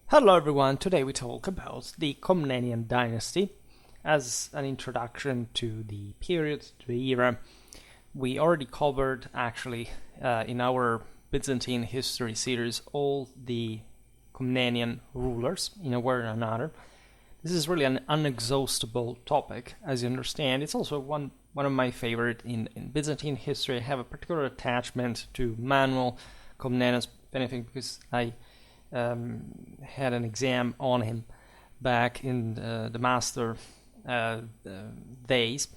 Hello everyone, today we talk about the Komnenian dynasty. As an introduction to the period, to the era, we already covered actually in our Byzantine history series all the Komnenian rulers in a way or another. This is really an unexhaustible topic, as you understand. It's also one of my favorite in Byzantine history. I have a particular attachment to Manuel Komnenos, if anything, because I had an exam on him back in the master days,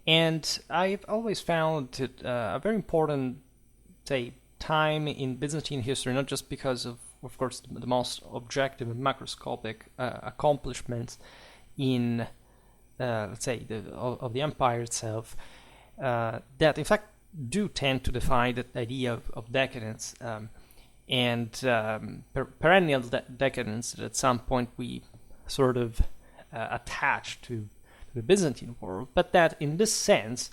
and I've always found it a very important, say, time in Byzantine history, not just because of course, the most objective and macroscopic accomplishments in, let's say, of the empire itself, that in fact do tend to define the idea of decadence. And perennial decadence that at some point we sort of attach to the Byzantine world, but that in this sense,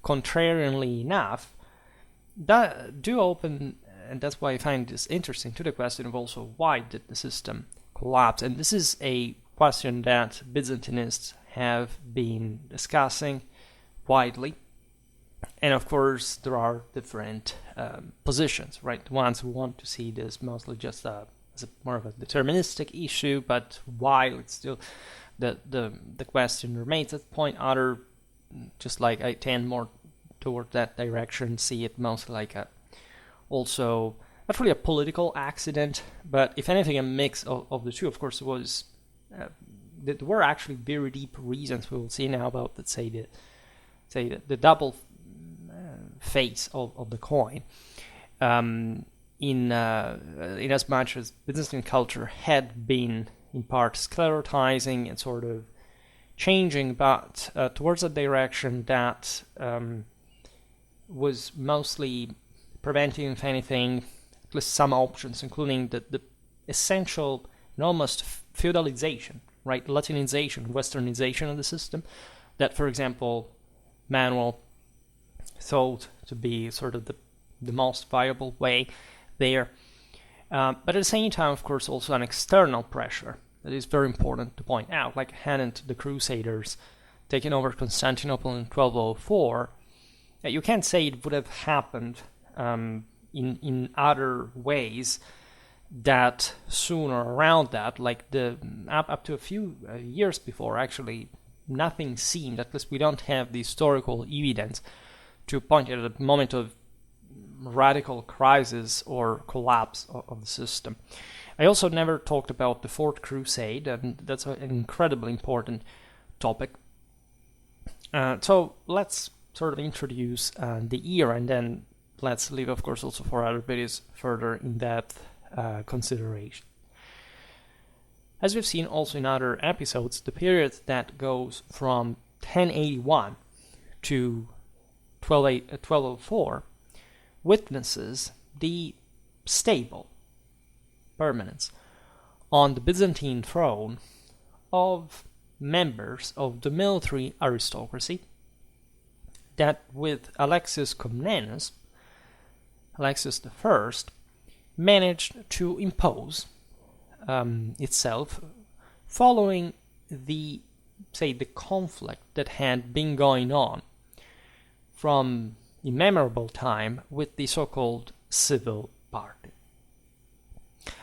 contrarianly enough, that do open, and that's why I find this interesting, to the question of also why did the system collapse. And this is a question that Byzantinists have been discussing widely. And of course, there are different positions, right? The ones who want to see this mostly just as more of a deterministic issue, but while it's still the question remains at the point, other, just like I tend more toward that direction, see it mostly like also not really a political accident, but if anything, a mix of the two. Of course, there were actually very deep reasons we will see now about, let's say, the double face of the coin, in as much as Byzantine culture had been in part sclerotizing and sort of changing, but towards a direction that was mostly preventing, if anything, at least some options, including the essential and almost feudalization, right, Latinization, Westernization of the system, that, for example, Manuel thought to be sort of the most viable way there. But at the same time, of course, also an external pressure that is very important to point out, like hadn't the Crusaders taken over Constantinople in 1204, you can't say it would have happened in other ways that sooner around that, like up to a few years before, actually nothing seemed, at least we don't have the historical evidence to point at a moment of radical crisis or collapse of the system. I also never talked about the Fourth Crusade, and that's an incredibly important topic. So let's sort of introduce the era, and then let's leave, of course, also for other videos further in-depth consideration. As we've seen also in other episodes, the period that goes from 1081 to 1204 witnesses the stable permanence on the Byzantine throne of members of the military aristocracy that, with Alexius Komnenos, Alexius I, managed to impose itself following the conflict that had been going on from immemorable time with the so-called civil party.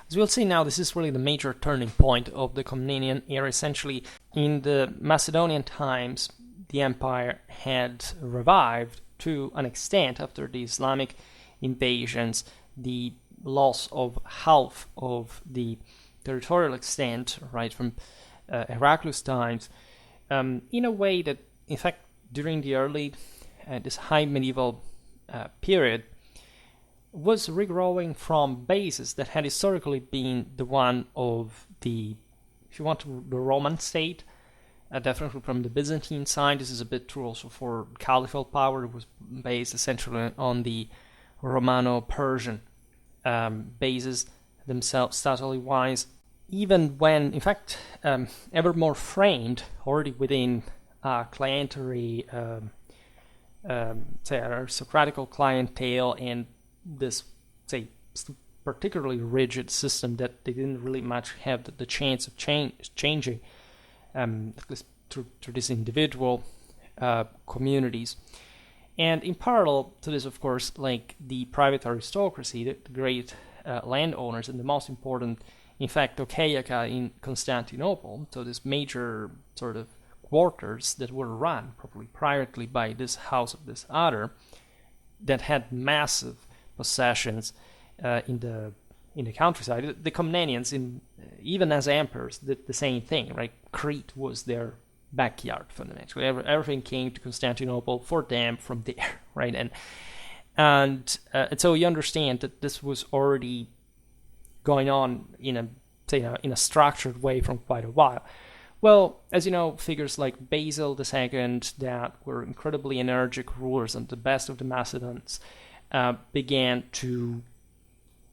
As we'll see now, this is really the major turning point of the Komnenian era. Essentially, in the Macedonian times, the empire had revived to an extent after the Islamic invasions, the loss of half of the territorial extent, right, from Heraclius times, in a way that, in fact, during the early this high medieval period was regrowing from bases that had historically been the one of the, if you want, the Roman state, definitely from the Byzantine side. This is a bit true also for caliphal power. It was based essentially on the Romano-Persian bases themselves, statally wise, even when, in fact, ever more framed already within clientery, say, aristocratical clientele and this, say, particularly rigid system that they didn't really much have the chance of changing, at least through these individual communities. And in parallel to this, of course, like the private aristocracy, the great landowners, and the most important, in fact, Okeaka in Constantinople, so this major sort of quarters that were run probably privately by this house of this other, that had massive possessions in the countryside. The Komnenians, even as emperors, did the same thing, right? Crete was their backyard fundamentally. Everything came to Constantinople for them from there, right? And so you understand that this was already going on in a structured way from quite a while. Well, as you know, figures like Basil II, that were incredibly energetic rulers and the best of the Macedons, began to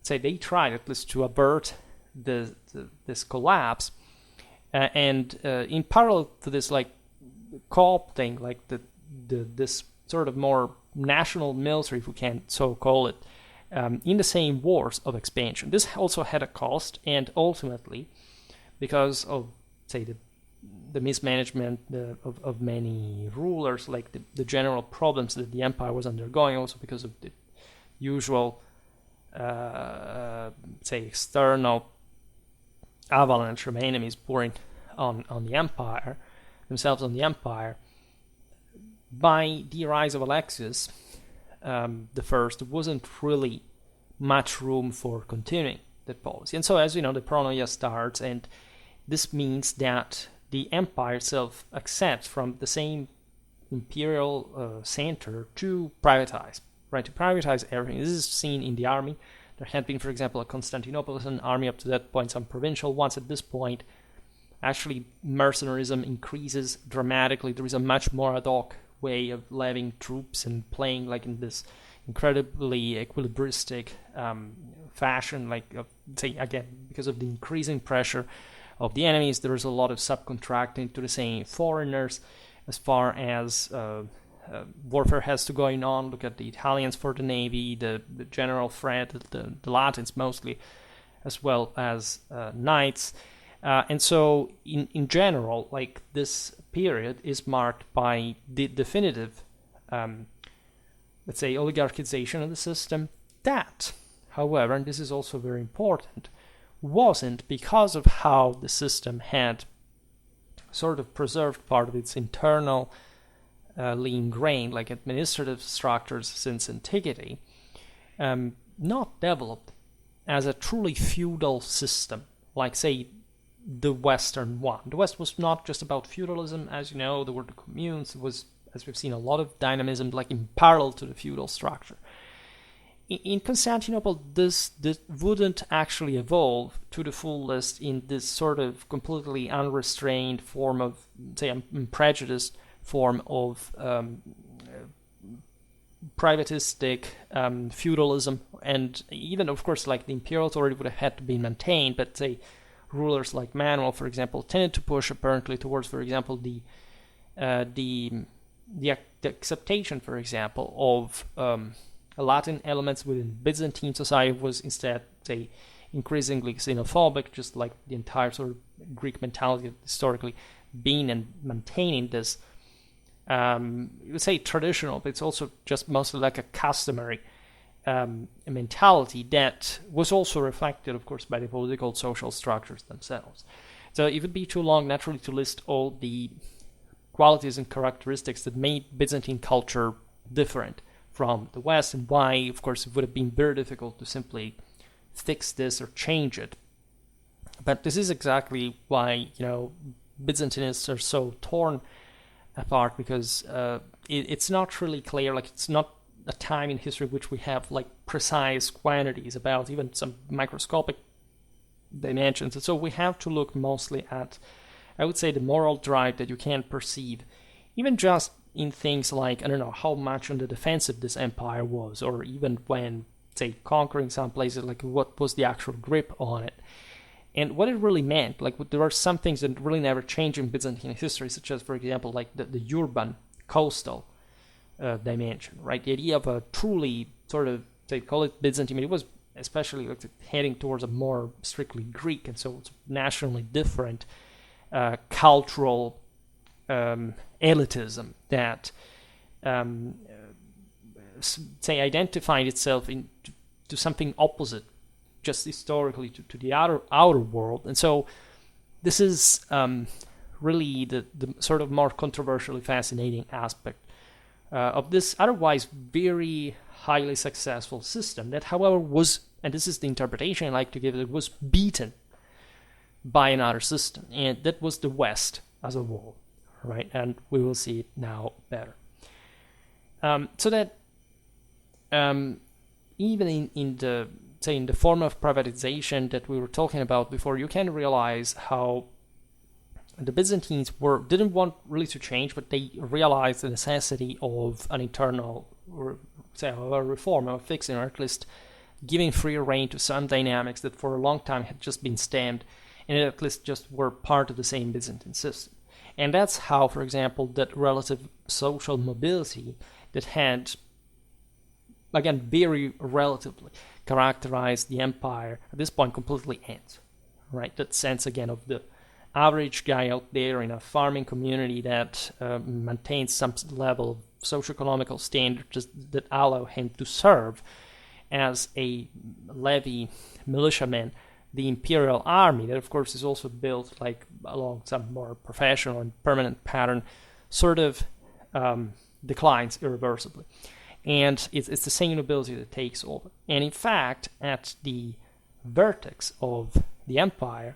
they tried at least to avert this collapse, and in parallel to this, like co-opting, like this sort of more national military, if we can so call it, in the same wars of expansion. This also had a cost, and ultimately, because of the mismanagement of many rulers, like the general problems that the empire was undergoing, also because of the usual external avalanche from enemies pouring on the empire, by the rise of Alexius the first, there wasn't really much room for continuing that policy. And so, as you know, the Pronoia starts, and this means that the empire itself accepts from the same imperial center to privatize, right? To privatize everything. This is seen in the army. There had been, for example, at Constantinople, an army up to that point, some provincial ones. At this point, actually, mercenarism increases dramatically. There is a much more ad hoc way of levying troops and playing like in this incredibly equilibristic fashion. Like, again, because of the increasing pressure of the enemies, there is a lot of subcontracting to the same foreigners as far as warfare has to going on. Look at the Italians for the navy, the general threat, the Latins mostly, as well as knights. And so, in general, like this period is marked by the definitive, oligarchization of the system. That, however, and this is also very important, wasn't because of how the system had sort of preserved part of its internal ingrained, like administrative structures since antiquity, not developed as a truly feudal system, like, say, the Western one. The West was not just about feudalism, as you know, there were the communes. It was, as we've seen, a lot of dynamism, like in parallel to the feudal structure. In Constantinople, this wouldn't actually evolve to the fullest in this sort of completely unrestrained form of, say, prejudiced form of privatistic feudalism, and even, of course, like the imperial authority would have had to be maintained, but say rulers like Manuel, for example, tended to push apparently towards, for example, the acceptation, for example, of Latin elements within Byzantine society was instead, say, increasingly xenophobic, just like the entire sort of Greek mentality historically being and maintaining this, you would say traditional, but it's also just mostly like a customary mentality that was also reflected, of course, by the political social structures themselves. So it would be too long, naturally, to list all the qualities and characteristics that made Byzantine culture different from the West, and why, of course, it would have been very difficult to simply fix this or change it. But this is exactly why, Byzantinists are so torn apart, because it's not really clear, like it's not a time in history which we have like precise quantities about even some microscopic dimensions. And so we have to look mostly at, I would say, the moral drive that you can perceive, even just in things like, I don't know, how much on the defensive this empire was, or even when, say, conquering some places, like what was the actual grip on it, and what it really meant. Like, there are some things that really never changed in Byzantine history, such as, for example, like the urban, coastal dimension, right? The idea of a truly sort of, they call it Byzantine, but it was especially like heading towards a more strictly Greek and so it's nationally different cultural elitism that say identified itself to something opposite just historically to the outer world. And so this is really the sort of more controversially fascinating aspect of this otherwise very highly successful system that, however, was, and this is the interpretation I like to give it, was beaten by another system, and that was the West as a whole, right? And we will see it now better. So that even in the, say, in the form of privatization that we were talking about before, you can realize how the Byzantines didn't want really to change, but they realized the necessity of an internal, or say, a reform, or fixing, or at least giving free rein to some dynamics that for a long time had just been stemmed, and at least just were part of the same Byzantine system. And that's how, for example, that relative social mobility that had, again, very relatively characterized the empire at this point completely ends, right? That sense, again, of the average guy out there in a farming community that maintains some level of socio-economical standards that allow him to serve as a levy militiaman the imperial army, that of course is also built like along some more professional and permanent pattern, sort of declines irreversibly. And it's the same nobility that takes over. And in fact, at the vertex of the empire,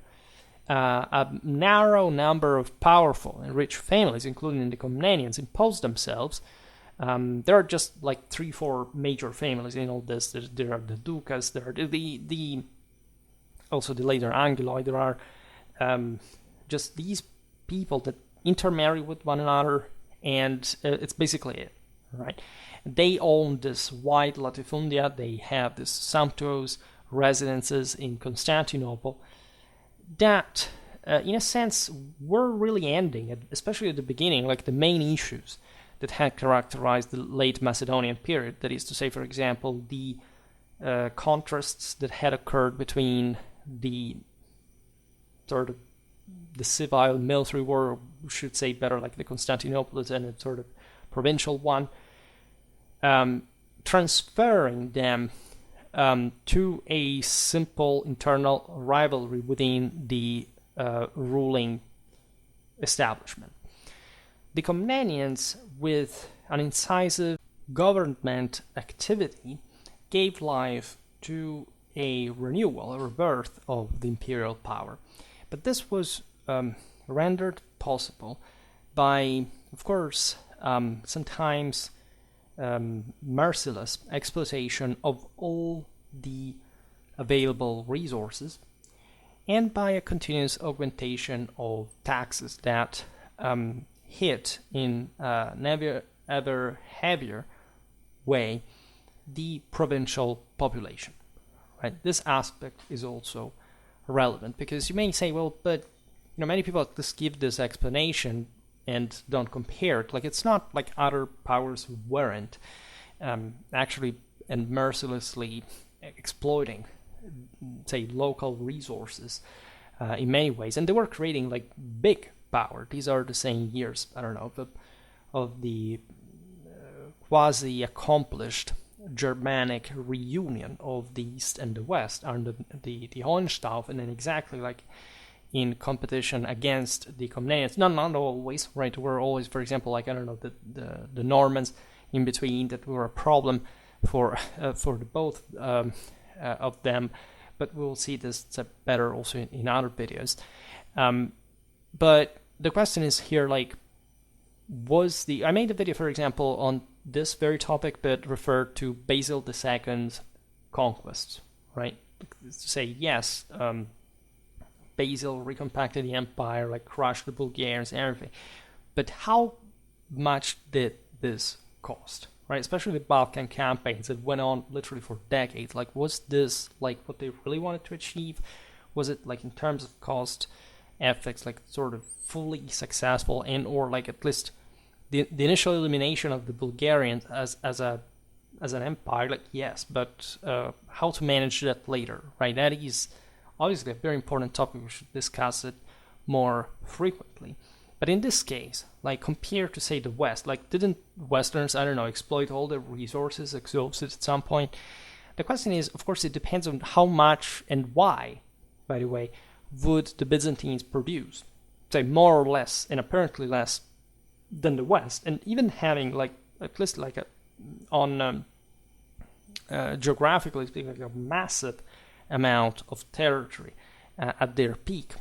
a narrow number of powerful and rich families, including the Komnenians, impose themselves. There are just like 3-4 major families in all this. There are the Ducas, there are the also the later Angeli. There are just these people that intermarry with one another, and it's basically it, right? They own this wide latifundia. They have these sumptuous residences in Constantinople that, in a sense, were really ending, especially at the beginning, like the main issues that had characterized the late Macedonian period. That is to say, for example, the contrasts that had occurred between the sort of the civil military war, or should say better, like the Constantinople and a sort of provincial one, transferring them to a simple internal rivalry within the ruling establishment. The Komnenians, with an incisive government activity, gave life to a renewal, a rebirth of the imperial power. But this was rendered possible by, of course, sometimes merciless exploitation of all the available resources, and by a continuous augmentation of taxes that hit in an ever heavier way the provincial population. Right? This aspect is also relevant because you may say, well, but many people just give this explanation and don't compare it. Like, it's not like other powers weren't actually and mercilessly exploiting, say, local resources in many ways, and they were creating like big power. These are the same years, I don't know, of the quasi accomplished Germanic reunion of the East and the West under the Hohenstaufen, and then exactly like in competition against the Komnenians. Not always, right? There were always, for example, like, I don't know, the Normans in between that were a problem for the both of them, but we'll see this better also in other videos. But the question is here, like, I made a video, for example, on this very topic, but referred to Basil II's conquests, right? To say, yes, Basil recompacted the empire, like crushed the Bulgarians and everything. But how much did this cost, right? Especially the Balkan campaigns that went on literally for decades. Like, was this like what they really wanted to achieve? Was it like in terms of cost effects, like sort of fully successful, and or like at least the initial elimination of the Bulgarians as a as an empire, like yes, but how to manage that later, right? That is obviously a very important topic. We should discuss it more frequently. But in this case, like compared to say the West, like didn't Westerners, I don't know, exploit all the resources exhausted at some point? The question is, of course, it depends on how much and why, by the way, would the Byzantines produce, say more or less, and apparently less than the West, and even having like at least like geographically speaking, like a massive amount of territory at their peak,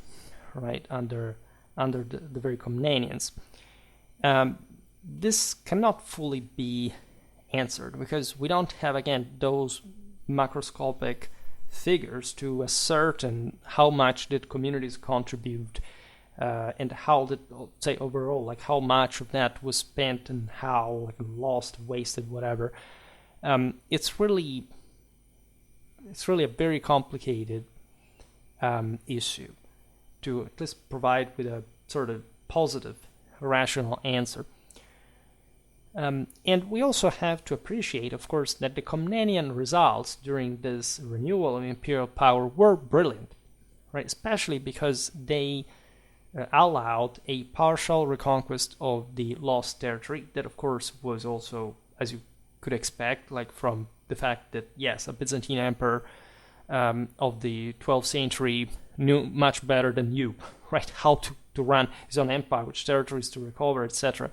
right, under the very Komnenians. This cannot fully be answered because we don't have, again, those macroscopic figures to ascertain how much did communities contribute and how did, say, overall, like how much of that was spent and how, like, lost, wasted, whatever. It's really a very complicated issue to at least provide with a sort of positive, rational answer. And we also have to appreciate, of course, that the Komnenian results during this renewal of imperial power were brilliant, right? Especially because they allowed a partial reconquest of the lost territory that, of course, was also, as you could expect, like from the fact that, yes, a Byzantine emperor of the 12th century knew much better than you, right, how to run his own empire, which territories to recover, etc.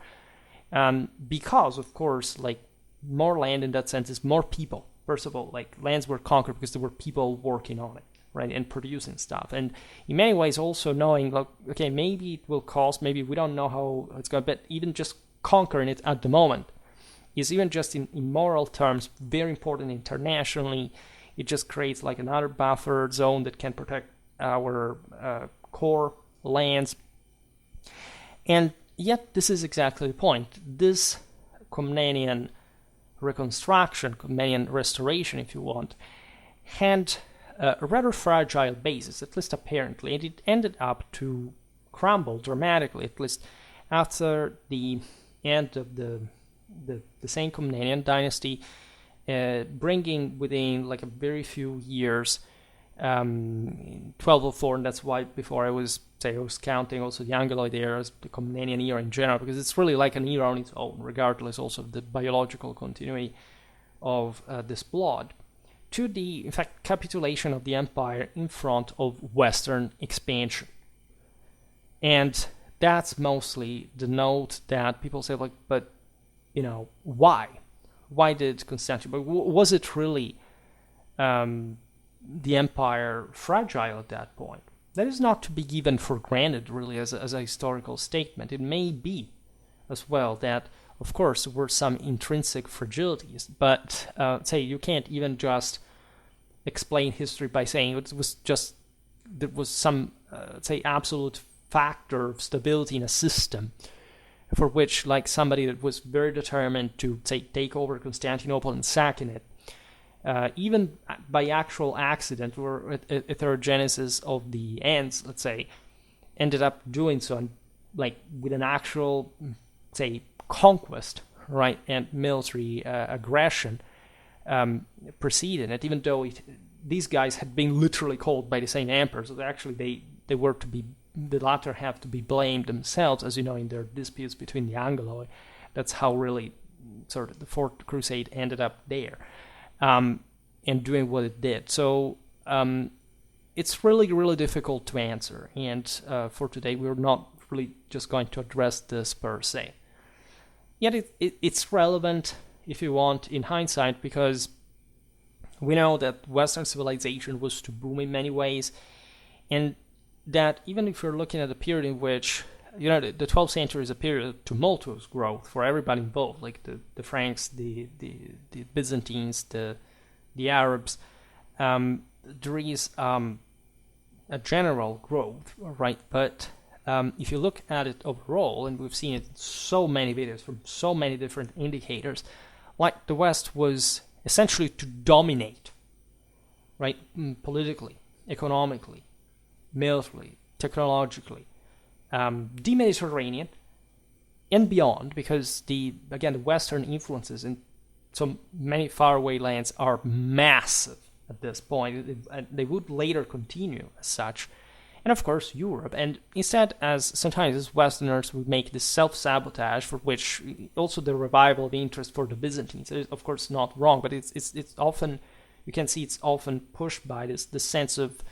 Because, of course, like more land in that sense is more people. First of all, like lands were conquered because there were people working on it, right, and producing stuff. And in many ways also knowing, like, okay, maybe it will cost, maybe we don't know how it's going to, but even just conquering it at the moment is, even just in moral terms, very important internationally. It just creates like another buffer zone that can protect our core lands. And yet this is exactly the point. This Komnenian reconstruction, Komnenian restoration, if you want, had a rather fragile basis, at least apparently, and it ended up to crumble dramatically, at least after the end of the same Komnenian dynasty, bringing within like a very few years 1204, and that's why before I was counting also the Angloid era as the Komnenian era in general, because it's really like an era on its own, regardless also of the biological continuity of this blood, to the, in fact, capitulation of the empire in front of Western expansion. And that's mostly the note that people say, like, but, you know, why? Why did Constantinople, was it really the empire fragile at that point? That is not to be given for granted, really, as a historical statement. It may be, as well, that, of course, there were some intrinsic fragilities, but, you can't even just explain history by saying it was just, there was some, absolute factor of stability in a system for which, like, somebody that was very determined to, take over Constantinople and sacking it, even by actual accident or heterogenesis of the ends, let's say, ended up doing so, and, like, with an actual, conquest, right, and military aggression preceding it, even though these guys had been literally called by the same emperor, so actually they were to be, the latter have to be blamed themselves, as you know, in their disputes between the Angloid. That's how really sort of the Fourth Crusade ended up there, and doing what it did. So it's really, really difficult to answer, and for today we're not really just going to address this per se. Yet it's relevant, if you want, in hindsight, because we know that Western civilization was to boom in many ways, and that even if you're looking at a period in which, you know, the 12th century is a period of tumultuous growth for everybody involved, like the Franks, the Byzantines, the Arabs, there is a general growth, right? But if you look at it overall, and we've seen it in so many videos from so many different indicators, like the West was essentially to dominate, right? Politically, economically, militarily, technologically, the Mediterranean and beyond, because the Western influences in so many faraway lands are massive at this point. They would later continue as such. And of course, Europe. And instead, as sometimes as Westerners would make this self-sabotage, for which also the revival of interest for the Byzantines is, of course, not wrong, but it's often, you can see it's often pushed by this sense of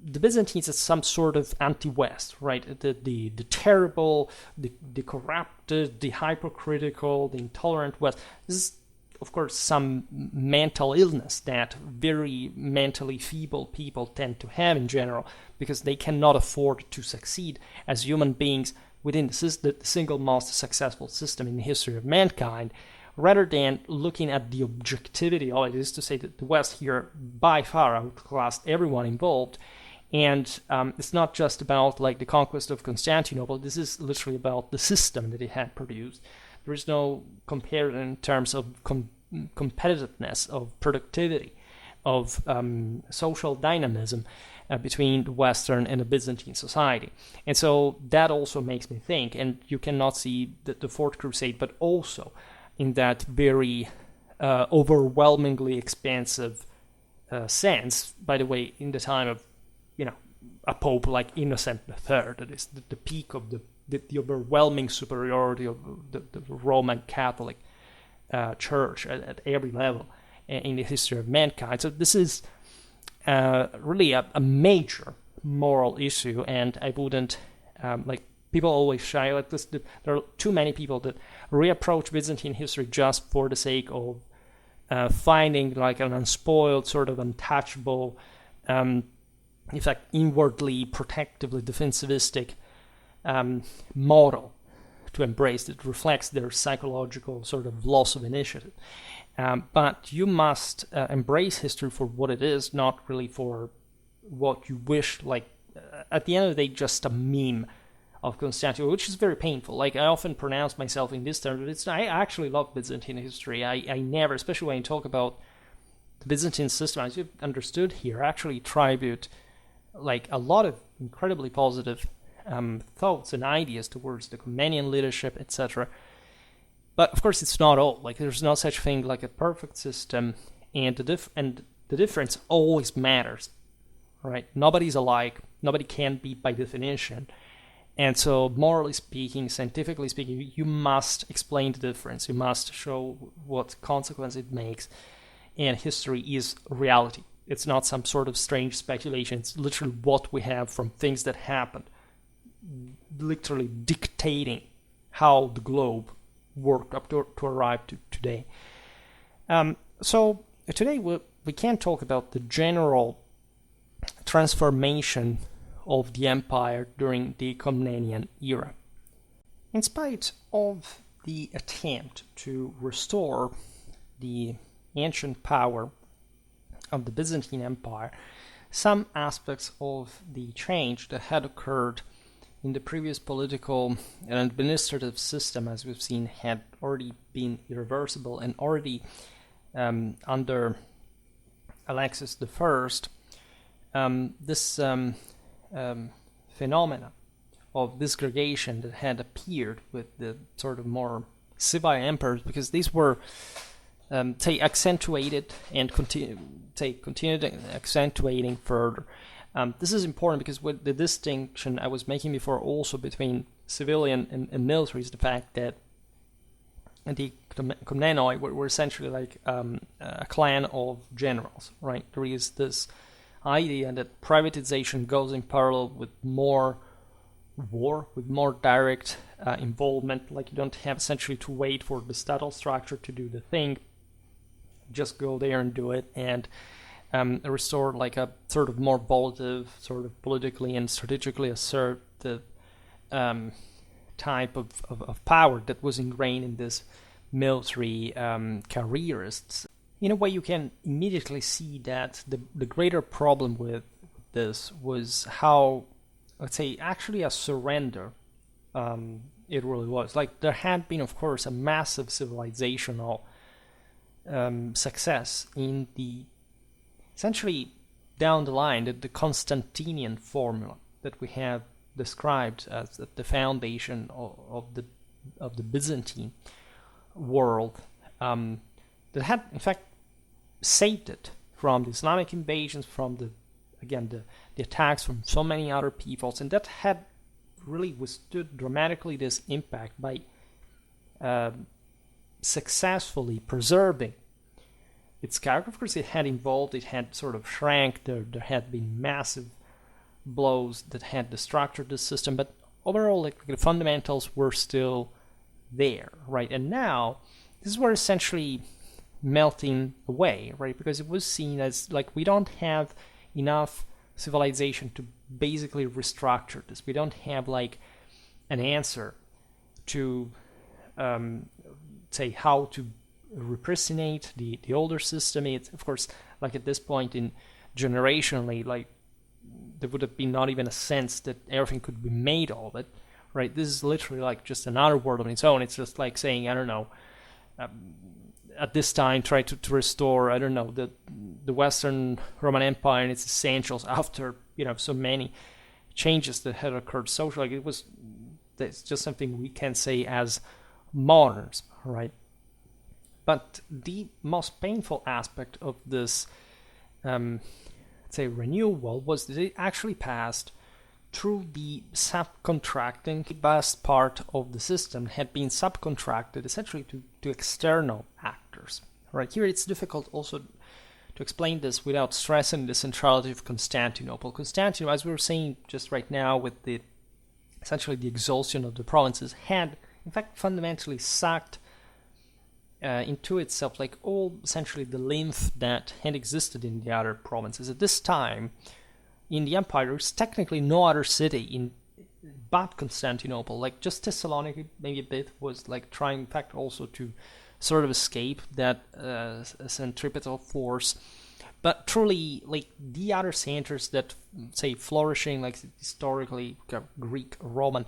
the Byzantines as some sort of anti-West, right? The terrible, the corrupted, the hypocritical, the intolerant West. This is, of course, some mental illness that very mentally feeble people tend to have in general, because they cannot afford to succeed as human beings within the single most successful system in the history of mankind, rather than looking at the objectivity of it. Is to say that the West here by far outclassed everyone involved, and it's not just about like the conquest of Constantinople. This is literally about the system that it had produced. There is no comparison in terms of competitiveness, of productivity, of social dynamism between the Western and the Byzantine society. And so that also makes me think, and you cannot see the Fourth Crusade, but also in that very overwhelmingly expansive sense, by the way, in the time of, a pope like Innocent III, that is the peak of the overwhelming superiority of the Roman Catholic Church at every level in the history of mankind. So this is really a major moral issue, and I wouldn't people always shy like this. There are too many people that reapproach Byzantine history just for the sake of finding like an unspoiled, sort of untouchable, in fact, inwardly protectively defensivistic model to embrace that reflects their psychological sort of loss of initiative. But you must embrace history for what it is, not really for what you wish. Like at the end of the day, just a meme of Constantinople, which is very painful. Like I often pronounce myself in this term, but I actually love Byzantine history. I never, especially when you talk about the Byzantine system, as you've understood here, actually attribute like a lot of incredibly positive thoughts and ideas towards the Komnenian leadership, etc. But of course, it's not all. Like there's no such thing like a perfect system, and the difference always matters, right? Nobody's alike. Nobody can be by definition. And so, morally speaking, scientifically speaking, you must explain the difference. You must show what consequence it makes. And history is reality. It's not some sort of strange speculation. It's literally what we have from things that happened, literally dictating how the globe worked up to arrive to today. So today we can talk about the general transformation of the empire during the Komnenian era. In spite of the attempt to restore the ancient power of the Byzantine Empire, some aspects of the change that had occurred in the previous political and administrative system, as we've seen, had already been irreversible, and already under Alexis I, this phenomena of disgregation that had appeared with the sort of more civil emperors, because these were accentuated and continued accentuating further. This is important because with the distinction I was making before also between civilian and military is the fact that the Komnenoi were essentially like a clan of generals, right? There is this idea that privatization goes in parallel with more war, with more direct involvement. Like you don't have essentially to wait for the statal structure to do the thing. Just go there and do it, and restore like a sort of more volatile, sort of politically and strategically assertive type of power that was ingrained in this military careerists. In a way, you can immediately see that the greater problem with this was how, let's say, actually a surrender it really was. Like there had been, of course, a massive civilizational success in the, essentially down the line, the Constantinian formula that we have described as the foundation of the Byzantine world. that had in fact saved it from the Islamic invasions, from the attacks from so many other peoples, and that had really withstood dramatically this impact by successfully preserving its character. Of course, it had sort of shrank. There had been massive blows that had destructed the system, but overall, like, the fundamentals were still there, right? And now, this were essentially melting away, right? Because it was seen as like we don't have enough civilization to basically restructure this. We don't have like an answer to say how to repristinate the older system. It's of course like at this point in generationally, like there would have been not even a sense that everything could be made of it, right? This is literally like just another world on its own. It's just like saying, I don't know, at this time try to restore, I don't know, the Western Roman Empire and its essentials after, you know, so many changes that had occurred socially. Like it's just something we can say as moderns, right? But the most painful aspect of this, say, renewal was that it actually passed through the subcontracting. The vast part of the system had been subcontracted essentially to external actors. Right here, it's difficult also to explain this without stressing the centrality of Constantinople. Constantinople, as we were saying just right now, with essentially the exhaustion of the provinces, had in fact fundamentally sucked into itself like all essentially the lymph that had existed in the other provinces. At this time, in the empire, there was technically no other city but Constantinople. Like just Thessaloniki, maybe a bit, was like trying, in fact, also to sort of escape that centripetal force. But truly, like the other centers that say flourishing, like historically Greek, Roman,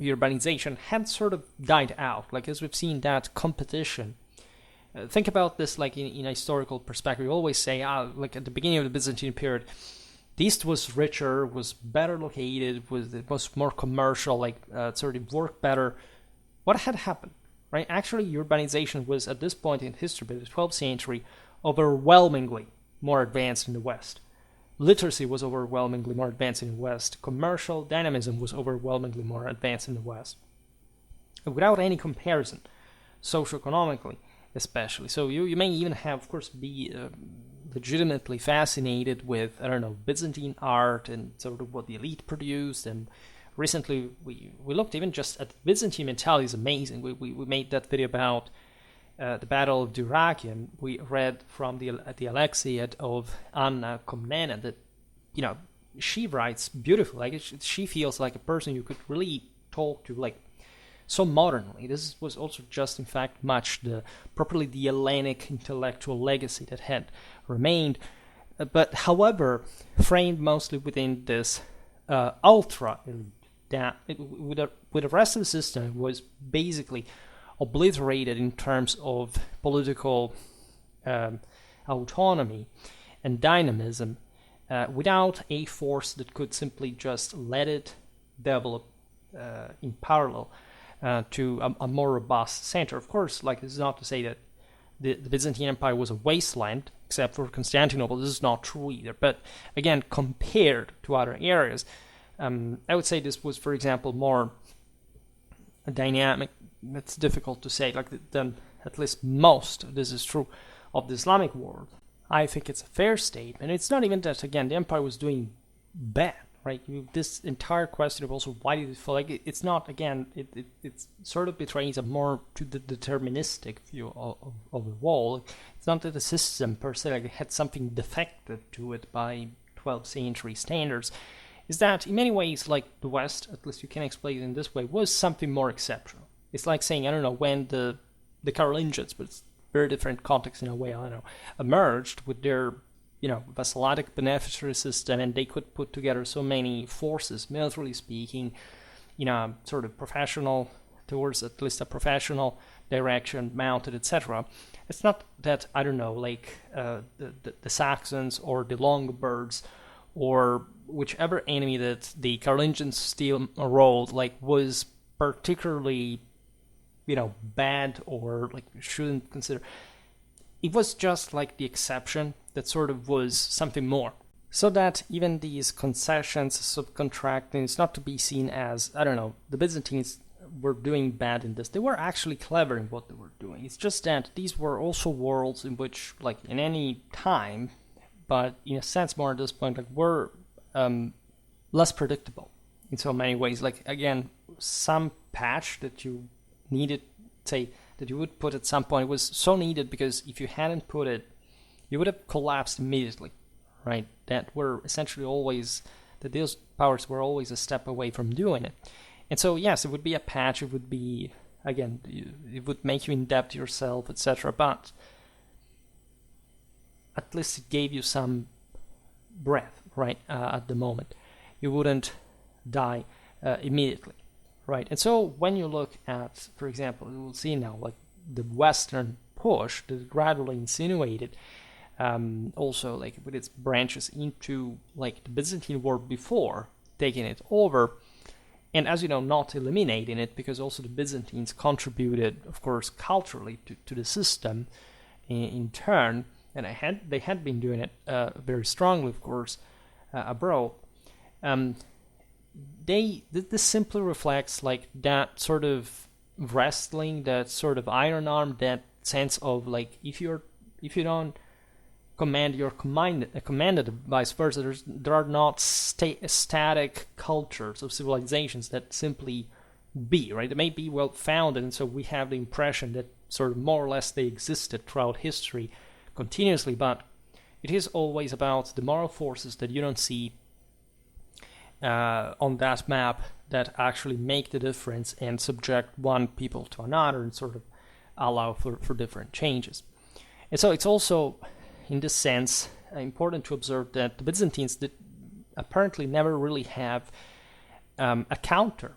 urbanization had sort of died out. Like as we've seen that competition. Think about this like in a historical perspective. We always say, like at the beginning of the Byzantine period, the East was richer, was better located, it was more commercial, like sort of worked better. What had happened, right? Actually, urbanization was at this point in history, by the 12th century, overwhelmingly more advanced in the West. Literacy was overwhelmingly more advanced in the West. Commercial dynamism was overwhelmingly more advanced in the West. Without any comparison, socioeconomically, especially. So you may even have, of course, be legitimately fascinated with, I don't know, Byzantine art and sort of what the elite produced. And recently we looked even just at Byzantine mentality is amazing. We made that video about the Battle of Dyrrhachium. We read from the Alexiad of Anna Komnena that, you know, she writes beautifully. Like she feels like a person you could really talk to, like so modernly. This was also just, in fact, much properly the Hellenic intellectual legacy that had remained, but however, framed mostly within this ultra elite. That with the rest of the system, it was basically obliterated in terms of political autonomy and dynamism, without a force that could simply just let it develop in parallel to a more robust center. Of course, like this is not to say that the Byzantine Empire was a wasteland, except for Constantinople. This is not true either. But again, compared to other areas, I would say this was, for example, more dynamic. It's difficult to say, like than at least most, this is true, of the Islamic world. I think it's a fair statement. It's not even that, again, the empire was doing bad. Right, this entire question of also why did it fall, like it's not, again, it sort of betrays a more to the deterministic view of the wall. It's not that the system per se like had something defective to it by 12th century standards. Is that in many ways, like the West, at least you can explain it in this way, was something more exceptional. It's like saying, I don't know, when the Carolingians, but it's very different context in a way, I don't know, emerged with their vassalic beneficiary system, and they could put together so many forces, militarily speaking, sort of professional, towards at least a professional direction, mounted, etc. It's not that, I don't know, like the Saxons or the Longobards or whichever enemy that the Carolingians still rolled, like was particularly bad or like shouldn't consider. It was just like the exception that sort of was something more. So that even these concessions, subcontracting, is not to be seen as, I don't know, the Byzantines were doing bad in this. They were actually clever in what they were doing. It's just that these were also worlds in which, like in any time, but in a sense more at this point, like were less predictable in so many ways. Like again, some patch that you needed, say, that you would put at some point was so needed because if you hadn't put it, you would have collapsed immediately, right? That were essentially always, that those powers were always a step away from doing it. And so, yes, it would be a patch, it would be, again, it would make you in-debt yourself, etc. But at least it gave you some breath, right, at the moment. You wouldn't die immediately, right? And so when you look at, for example, you will see now, like the Western push that gradually insinuated, also like with its branches into like the Byzantine world before taking it over, and as you know, not eliminating it, because also the Byzantines contributed, of course, culturally to the system in turn, and they had been doing it very strongly, of course, abroad. This simply reflects like that sort of wrestling, that sort of iron arm, that sense of like if you don't command, you're commanded, vice versa. There are not static cultures of civilizations that simply be, right? They may be well founded, and so we have the impression that sort of more or less they existed throughout history continuously, but it is always about the moral forces that you don't see on that map that actually make the difference and subject one people to another and sort of allow for different changes. And so it's also, in this sense, important to observe that the Byzantines did apparently never really have a counter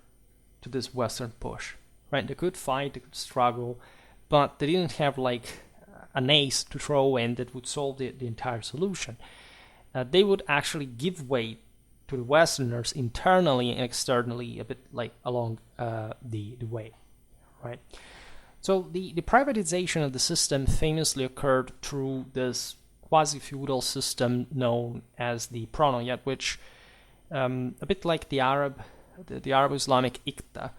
to this Western push, right? They could fight, they could struggle, but they didn't have like an ace to throw in that would solve the entire solution. They would actually give way to the Westerners internally and externally, a bit like along the way, right? So the privatization of the system famously occurred through this quasi-feudal system known as the Pronoia, which, a bit like the Arab-Islamic Iqta,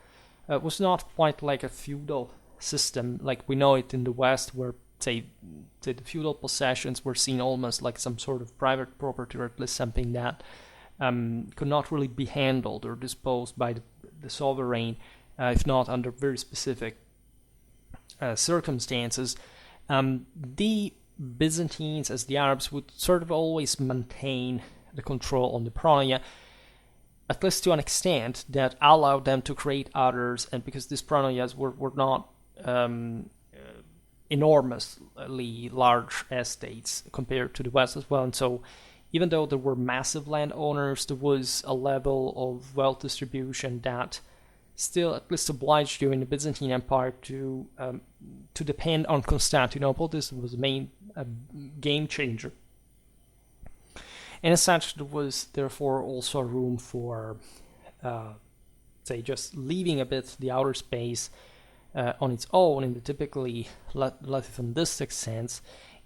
was not quite like a feudal system like we know it in the West, where, say the feudal possessions were seen almost like some sort of private property, or at least something that could not really be handled or disposed by the sovereign, if not under very specific circumstances. The Byzantines, as the Arabs, would sort of always maintain the control on the Pronoia, at least to an extent that allowed them to create others, and because these Pronoias were not enormously large estates compared to the West as well, and so even though there were massive landowners, there was a level of wealth distribution that still at least obliged you in the Byzantine Empire to depend on Constantinople. This was the main game changer. And as such, there was therefore also room for, say, just leaving a bit the outer space on its own in the typically latifundistic sense,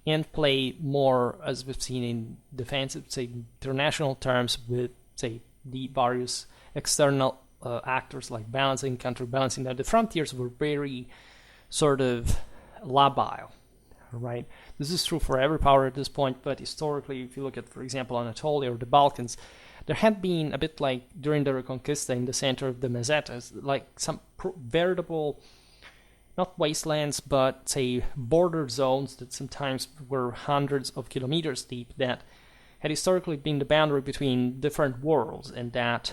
and play more, as we've seen in defensive, say, international terms, with, say, the various external actors like balancing, counterbalancing. Now, the frontiers were very sort of labile, right? This is true for every power at this point, but historically, if you look at, for example, Anatolia or the Balkans, there had been a bit like during the Reconquista in the center of the Mesetas, like some veritable, not wastelands, but say border zones that sometimes were hundreds of kilometers deep, that had historically been the boundary between different worlds, and that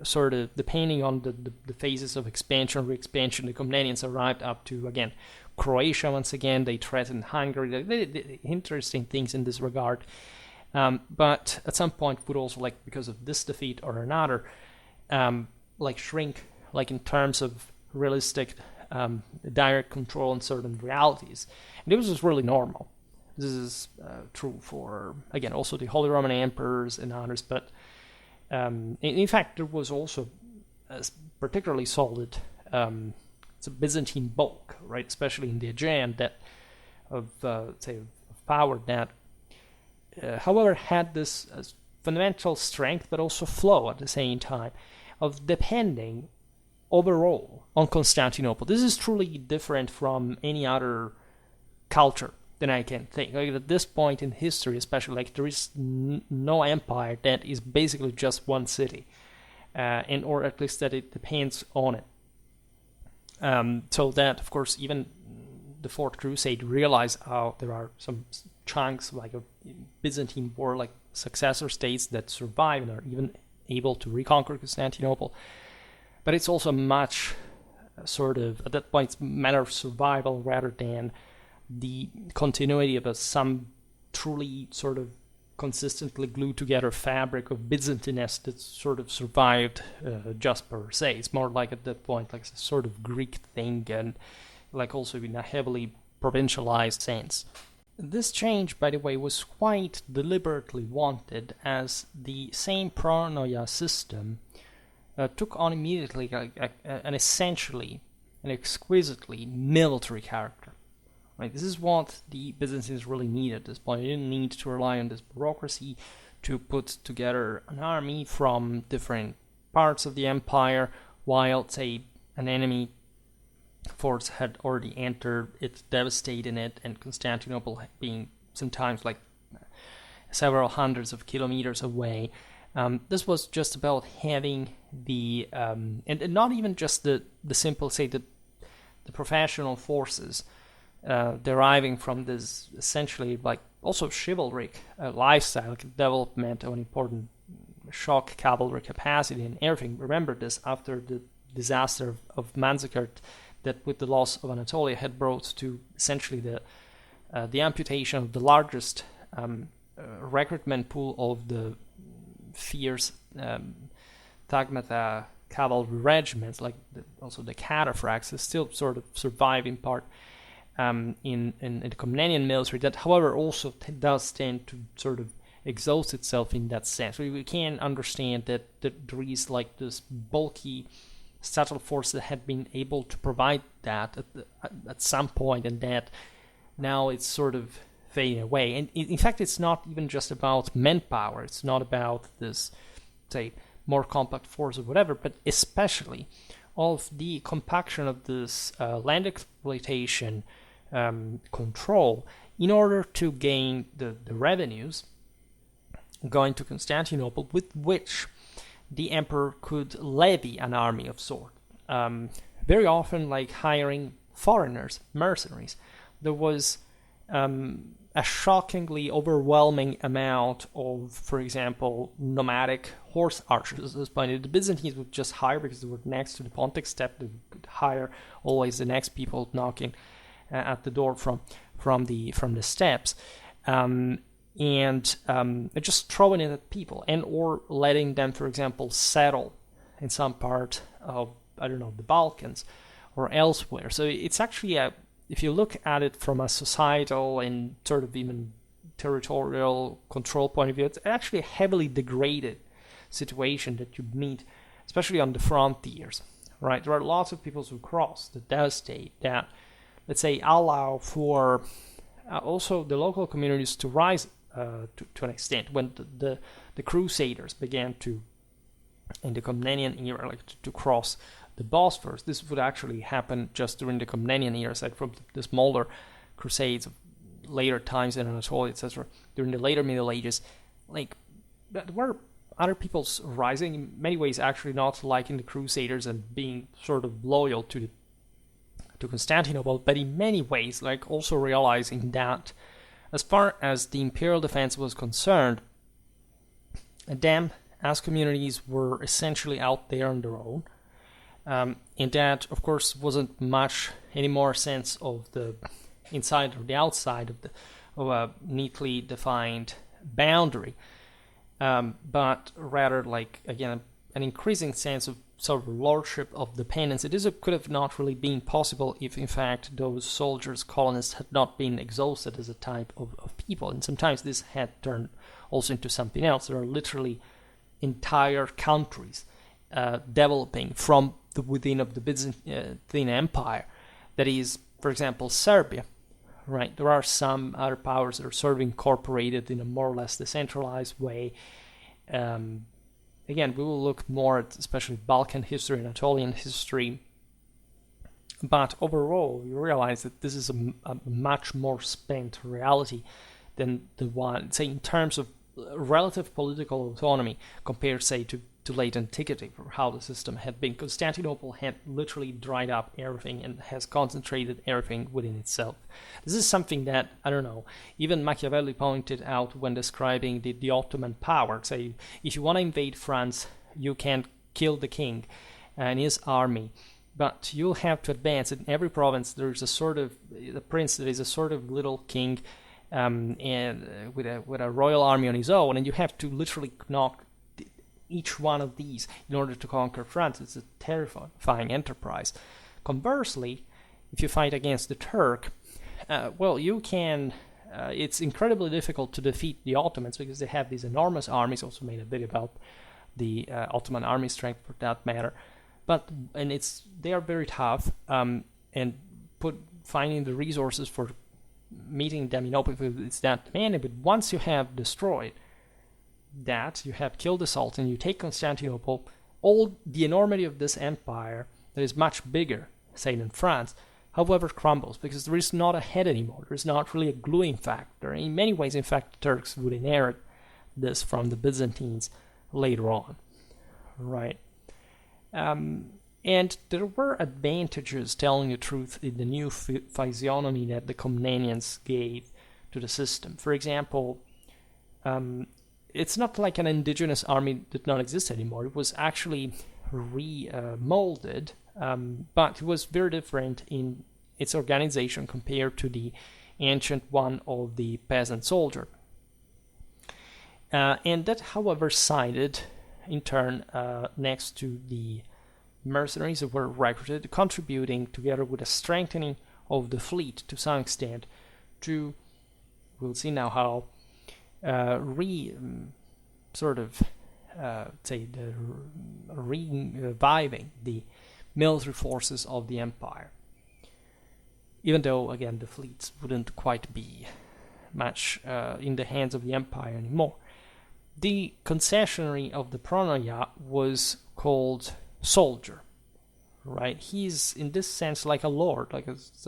sort of, depending on the phases of expansion, re-expansion, the Komnenians arrived up to, again, Croatia once again. They threatened Hungary. They did interesting things in this regard. But at some point would also, like, because of this defeat or another, like shrink, like in terms of realistic direct control on certain realities. And this was really normal. This is true for, again, also the Holy Roman Emperors and others, but in fact, there was also a particularly solid it's a Byzantine bulk, right? Especially in the Aegean, that of power that, however, had this fundamental strength, but also flaw at the same time, of depending overall on Constantinople. This is truly different from any other culture that I can think. Like at this point in history, especially, like there is no empire that is basically just one city, and or at least that it depends on it. So that, of course, even the Fourth Crusade realized how there are some chunks like a Byzantine war, like successor states that survive and are even able to reconquer Constantinople. But it's also much sort of, at that point, matter of survival rather than the continuity of some truly sort of consistently glued together fabric of Byzantineness that sort of survived just per se. It's more like at that point like a sort of Greek thing, and like also in a heavily provincialized sense. This change, by the way, was quite deliberately wanted, as the same Pronoia system took on immediately an essentially and exquisitely military character. Right? This is what the Byzantines really needed at this point. They didn't need to rely on this bureaucracy to put together an army from different parts of the empire, while, say, an enemy force had already entered it, devastating it, and Constantinople being sometimes like several hundreds of kilometers away. This was just about having the and not even just the simple, say, the professional forces deriving from this essentially like also chivalric lifestyle, like development of an important shock cavalry capacity and everything. Remember this after the disaster of Manzikert, that with the loss of Anatolia had brought to essentially the amputation of the largest recruitment pool of the fierce Tagmata cavalry regiments, like also the cataphracts, is still sort of survive in part in the Komnenian military, that however also does tend to sort of exhaust itself in that sense. We can understand that there is like this bulky subtle force that had been able to provide that at some point, and that now it's sort of fading away. And in fact, it's not even just about manpower. It's not about this, say, more compact force or whatever, but especially of the compaction of this land exploitation control in order to gain the revenues going to Constantinople, with which the emperor could levy an army of sort. Very often, like hiring foreigners, mercenaries. There was a shockingly overwhelming amount of, for example, nomadic horse archers. At this point, the Byzantines would just hire, because they were next to the Pontic steppe, they could hire always the next people knocking at the door from the steppes. And just throwing it at people, and or letting them, for example, settle in some part of, I don't know, the Balkans or elsewhere. So it's actually if you look at it from a societal and sort of even territorial control point of view, it's actually a heavily degraded situation that you meet, especially on the frontiers, right? There are lots of peoples who cross the devastate that, let's say, allow for also the local communities to rise to an extent. When the Crusaders began to, in the Komnenian era, like to cross the Bosphorus, this would actually happen just during the Komnenian era, aside from the smaller crusades of later times in Anatolia, etc. During the later Middle Ages, like there were other peoples rising, in many ways actually not liking the Crusaders and being sort of loyal to Constantinople, but in many ways like also realizing that as far as the imperial defense was concerned, them as communities were essentially out there on their own. And that, of course, wasn't much any more sense of the inside or the outside of a neatly defined boundary, but rather like, again, an increasing sense of sort of lordship of dependence. This could have not really been possible if, in fact, those soldiers, colonists, had not been exhausted as a type of people. And sometimes this had turned also into something else. There are literally entire countries developing from the within of the Byzantine Empire. That is, for example, Serbia. Right, there are some other powers that are sort of incorporated in a more or less decentralized way. Again, we will look more at especially Balkan history and Anatolian history. But overall, you realize that this is a much more spent reality than the one, say, in terms of relative political autonomy compared, say, to late antiquity, for how the system had been. Constantinople had literally dried up everything and has concentrated everything within itself. This is something that, I don't know, even Machiavelli pointed out when describing the Ottoman power. Say, if you want to invade France, you can kill the king and his army, but you'll have to advance. In every province, there's a sort of, the prince that is a sort of little king, and with a royal army on his own, and you have to literally knock each one of these in order to conquer France. It's a terrifying enterprise. Conversely, if you fight against the Turk, you can. It's incredibly difficult to defeat the Ottomans because they have these enormous armies. Also made a bit about the Ottoman army strength for that matter, they are very tough, and finding the resources for meeting them in open field is that demanding. But once you have destroyed that, you have killed the Sultan, you take Constantinople, all the enormity of this empire that is much bigger, say, than France, however, crumbles because there is not a head anymore. There is not really a gluing factor. In many ways, in fact, the Turks would inherit this from the Byzantines later on, right? And there were advantages, telling the truth, in the new physiognomy that the Komnenians gave to the system. For example, it's not like an indigenous army did not exist anymore. It was actually remolded, but it was very different in its organization compared to the ancient one of the peasant soldier. And that, however, sided in turn next to the mercenaries that were recruited, contributing together with a strengthening of the fleet to some extent to, we'll see now how, reviving the military forces of the empire. Even though, again, the fleets wouldn't quite be much in the hands of the empire anymore. The concessionary of the Pronoia was called soldier, right? He's in this sense like a lord, as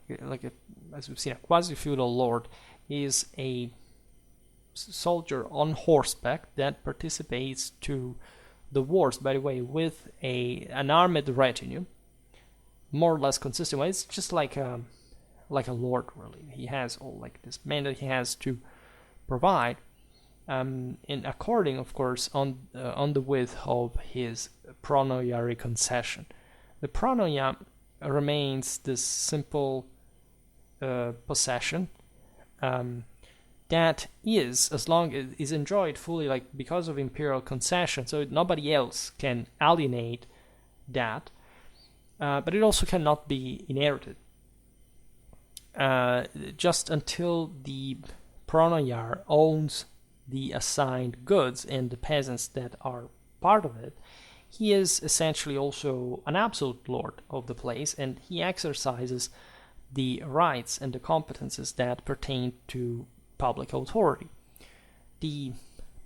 we've seen, a quasi-feudal lord. He is a soldier on horseback that participates to the wars, by the way, with an armed retinue, more or less consistent. Well, it's just like a lord, really. He has all like this man that he has to provide, and according, of course, on the width of his pronoiary concession. The pronoia remains this simple possession that is, as long as is enjoyed fully, like because of imperial concession, so nobody else can alienate that, but it also cannot be inherited. Just until the pronoiar owns the assigned goods and the peasants that are part of it, he is essentially also an absolute lord of the place, and he exercises the rights and the competences that pertain to public authority. The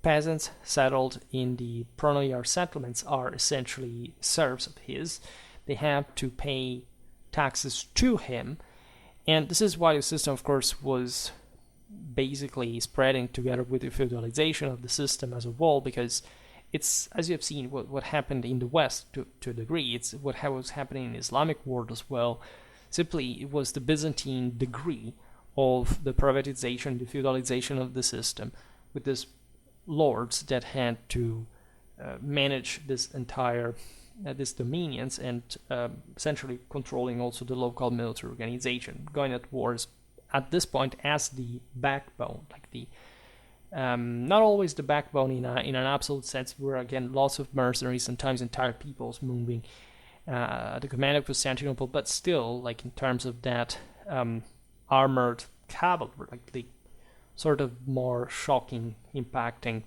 peasants settled in the pronoiar settlements are essentially serfs of his. They have to pay taxes to him, and this is why the system, of course, was basically spreading together with the feudalization of the system as a whole, because it's, as you have seen, what happened in the West to a degree. It's what was happening in the Islamic world as well. Simply, it was the Byzantine degree of the privatization, the feudalization of the system, with these lords that had to manage this entire these dominions, and essentially controlling also the local military organization, going at wars at this point as the backbone, like the not always the backbone in an absolute sense, where again lots of mercenaries, sometimes entire peoples moving at the command of Constantinople, but still, like in terms of that armored cavalry, like the sort of more shocking, impacting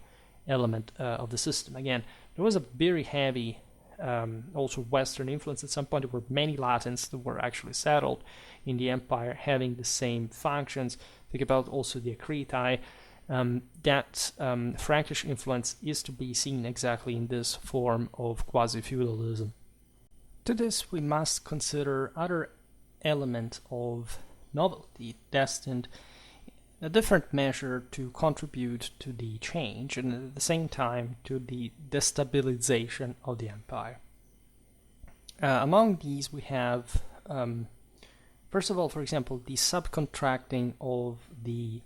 element of the system. Again, there was a very heavy also Western influence. At some point, there were many Latins that were actually settled in the empire, having the same functions. Think about also the Acritae. That Frankish influence is to be seen exactly in this form of quasi-feudalism. To this, we must consider other element of novelty destined in a different measure to contribute to the change and at the same time to the destabilization of the empire. Among these, we have, first of all, for example, the subcontracting of the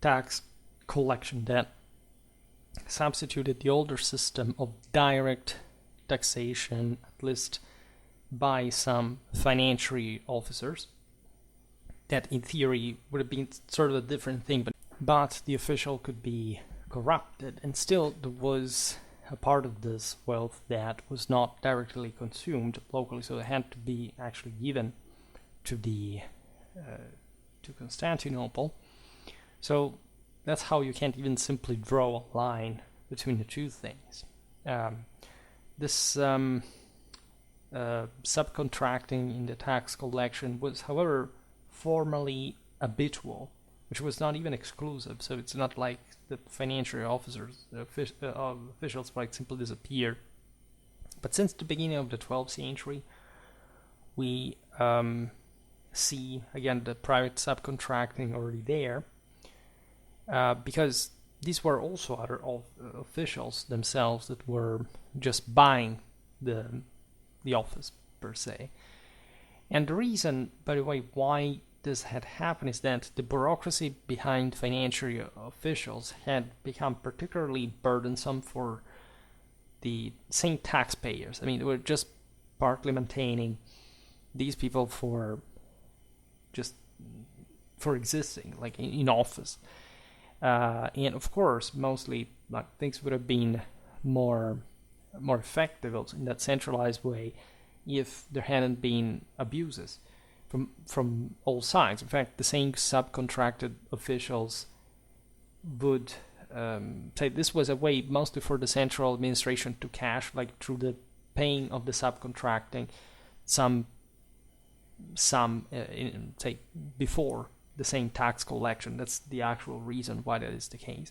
tax collection that substituted the older system of direct taxation, at least by some financiary officers. That in theory would have been sort of a different thing, but the official could be corrupted, and still there was a part of this wealth that was not directly consumed locally, so it had to be actually given to to Constantinople. So that's how you can't even simply draw a line between the two things. This subcontracting in the tax collection was, however, formally habitual, which was not even exclusive. So it's not like the financial officers, officials might simply disappear. But since the beginning of the 12th century, we see again the private subcontracting already there, because these were also other officials themselves that were just buying the office per se. And the reason, by the way, why this had happened is that the bureaucracy behind financial officials had become particularly burdensome for the same taxpayers. I mean, they were just partly maintaining these people for existing, like in office. And of course, mostly like things would have been more effective also in that centralized way if there hadn't been abuses from all sides. In fact, the same subcontracted officials would say this was a way mostly for the central administration to cash, like through the paying of the subcontracting, some say before the same tax collection. That's the actual reason why that is the case.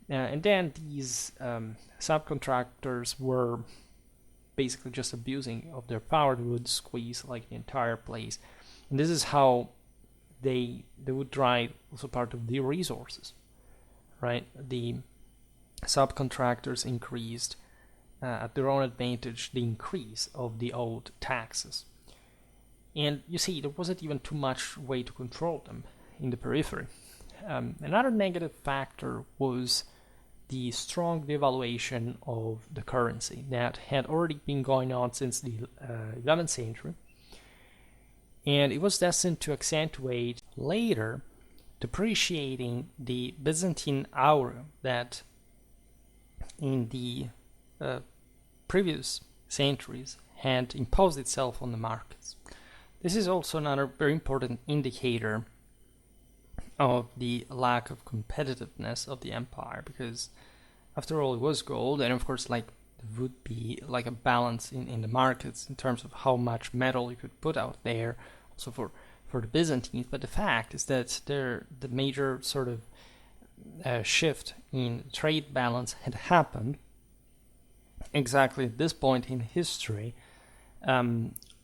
And then these subcontractors were basically just abusing of their power. They would squeeze like the entire place, and this is how they would drive also part of the resources, right? The subcontractors increased at their own advantage the increase of the old taxes, and you see there wasn't even too much way to control them in the periphery. Another negative factor was the strong devaluation of the currency that had already been going on since the 11th century, and it was destined to accentuate later, depreciating the Byzantine aura that in the previous centuries had imposed itself on the markets. This is also another very important indicator of the lack of competitiveness of the empire, because after all it was gold, and of course like there would be like a balance in the markets in terms of how much metal you could put out there also for the Byzantines. But the fact is that the major sort of shift in trade balance had happened exactly at this point in history,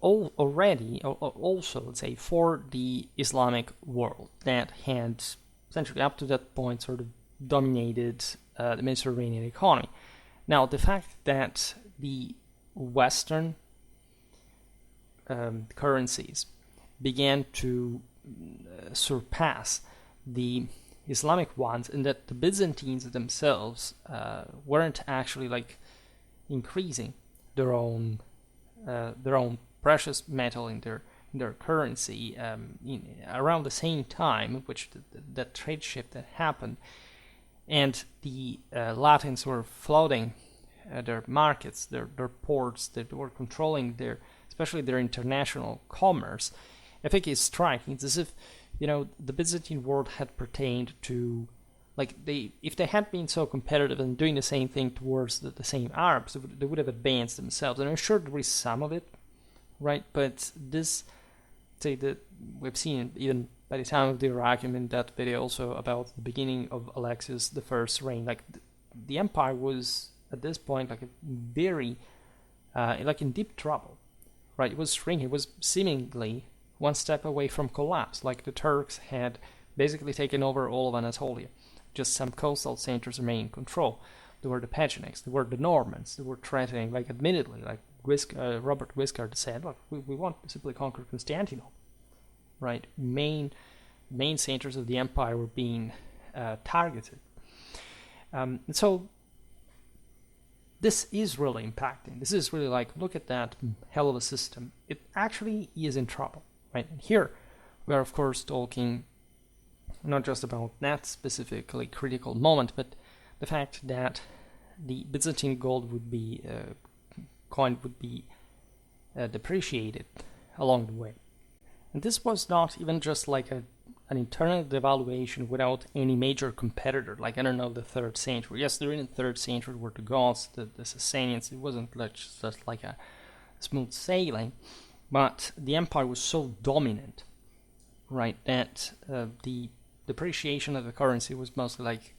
already, also, let's say, for the Islamic world that had essentially up to that point sort of dominated the Mediterranean economy. Now, the fact that the Western currencies began to surpass the Islamic ones, and that the Byzantines themselves weren't actually like increasing their own precious metal in their currency around the same time, which that trade shift that happened, and the Latins were flooding their markets, their ports, that were controlling especially their international commerce. I think it's striking. It's as if the Byzantine world had pertained to if they had been so competitive and doing the same thing towards the same Arabs, they would have advanced themselves. And I'm sure there is some of it, right? But this, say that we've seen even by the time of the argument in that video also about the beginning of Alexius the First's reign, like the empire was at this point like a very, like in deep trouble, right? It was shrinking. It was seemingly one step away from collapse. Like the Turks had basically taken over all of Anatolia. Just some coastal centers remain in control. There were the Pecheniks, there were the Normans, they were threatening, like admittedly, like Robert Guiscard said, look, we want to simply conquer Constantinople, right? Main centers of the empire were being targeted. And so this is really impacting. This is really like, look at that hell of a system. It actually is in trouble, right? And here we are, of course, talking not just about that specifically critical moment, but the fact that the Byzantine gold would be coin would be depreciated along the way. And this was not even just like an internal devaluation without any major competitor, like, I don't know, the 3rd century. Yes, during the 3rd century were the Goths, the Sasanians. It wasn't just like a smooth sailing, but the empire was so dominant, right, that the depreciation of the currency was mostly like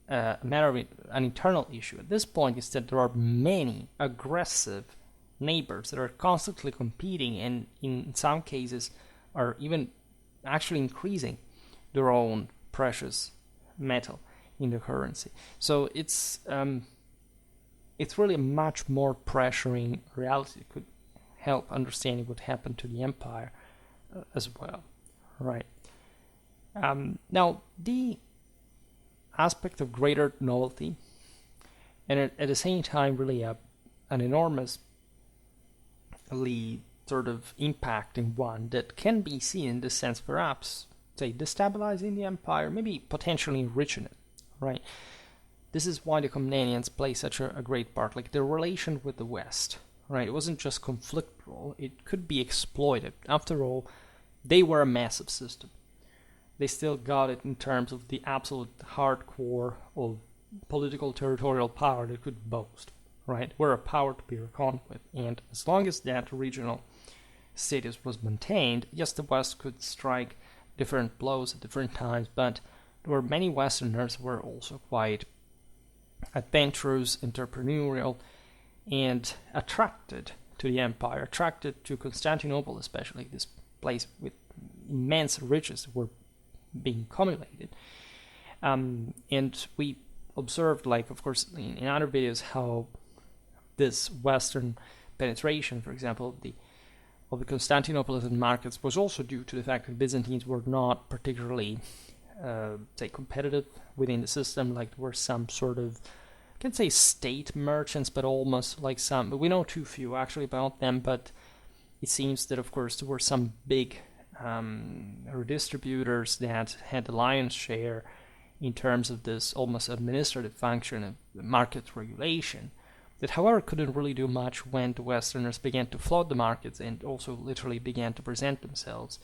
a matter of an internal issue. At this point, is that there are many aggressive neighbors that are constantly competing, and in some cases are even actually increasing their own precious metal in the currency. So it's really a much more pressuring reality. It could help understanding what happened to the empire as well, right? Now, the aspect of greater novelty, and at the same time really an enormously sort of impacting one that can be seen in this sense, perhaps, say, destabilizing the empire, maybe potentially enriching it, right? This is why the Komnenians play such a great part, like their relation with the West, right? It wasn't just conflictual, it could be exploited. After all, they were a massive system. They still got it in terms of the absolute hardcore of political territorial power they could boast, right? Were a power to be reckoned with. And as long as that regional status was maintained, yes, the West could strike different blows at different times, but there were many Westerners who were also quite adventurous, entrepreneurial, and attracted to the empire, attracted to Constantinople especially, this place with immense riches were being accumulated. And we observed, like, of course, in other videos, how this Western penetration, for example, of the Constantinopolitan markets was also due to the fact that Byzantines were not particularly, say, competitive within the system. Like, there were some sort of, I can't say state merchants, but almost like some, but we know too few actually about them, but it seems that, of course, there were some big redistributors that had the lion's share in terms of this almost administrative function of market regulation, that however couldn't really do much when the Westerners began to flood the markets and also literally began to present themselves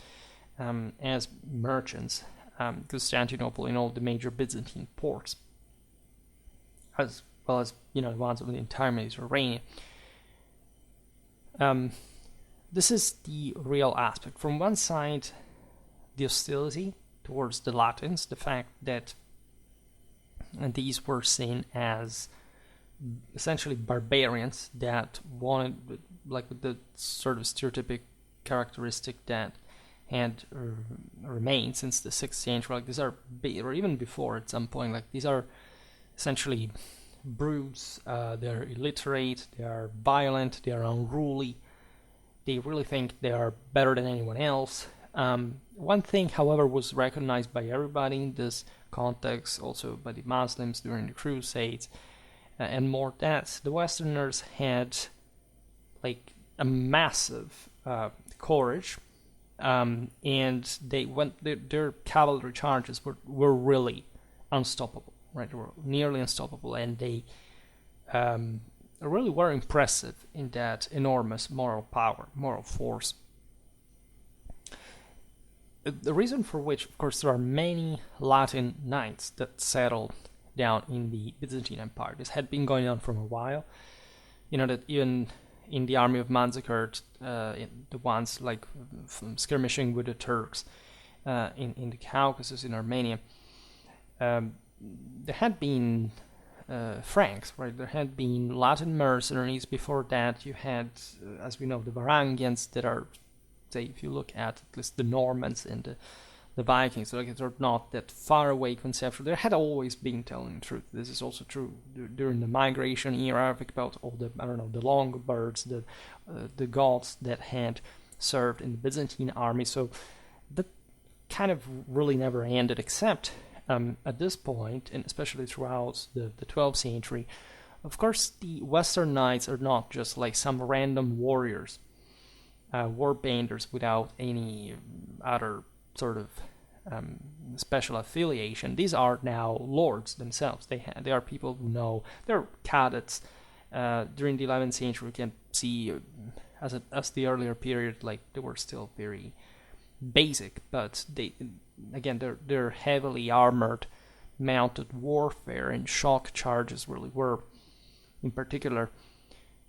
as merchants, Constantinople in all the major Byzantine ports, as well as, the ones of the entire Mediterranean. This is the real aspect. From one side, the hostility towards the Latins, the fact that these were seen as essentially barbarians that wanted, like, the sort of stereotypic characteristic that had remained since the 6th century. Like, these are, or even before at some point, like, these are essentially brutes, they're illiterate, they are violent, they are unruly. They really think they are better than anyone else. One thing, however, was recognized by everybody in this context, also by the Muslims during the Crusades, and more that the Westerners had, like, a massive courage, and their cavalry charges were really unstoppable, right? They were nearly unstoppable, and they really were impressive in that enormous moral power, moral force. the reason for which, of course, there are many Latin knights that settled down in the Byzantine Empire. This had been going on for a while. You know that even in the army of Manzikert, the ones like skirmishing with the Turks in the Caucasus, in Armenia, there had been Franks, right? There had been Latin mercenaries. Before that, you had, as we know, the Varangians that are, say, if you look at least the Normans and the Vikings, so like they're not that far away conceptually. There had always been telling the truth. This is also true during the migration era. Think about all the, I don't know, the Longobards, the Goths that had served in the Byzantine army. So that kind of really never ended, except at this point, and especially throughout the 12th century. Of course, the Western Knights are not just like some random warriors, warbanders without any other sort of special affiliation. These are now lords themselves. They are people who know. They're cadets. During the 11th century, we can see as the earlier period, like they were still very basic, but they're heavily armored, mounted warfare, and shock charges really were, in particular,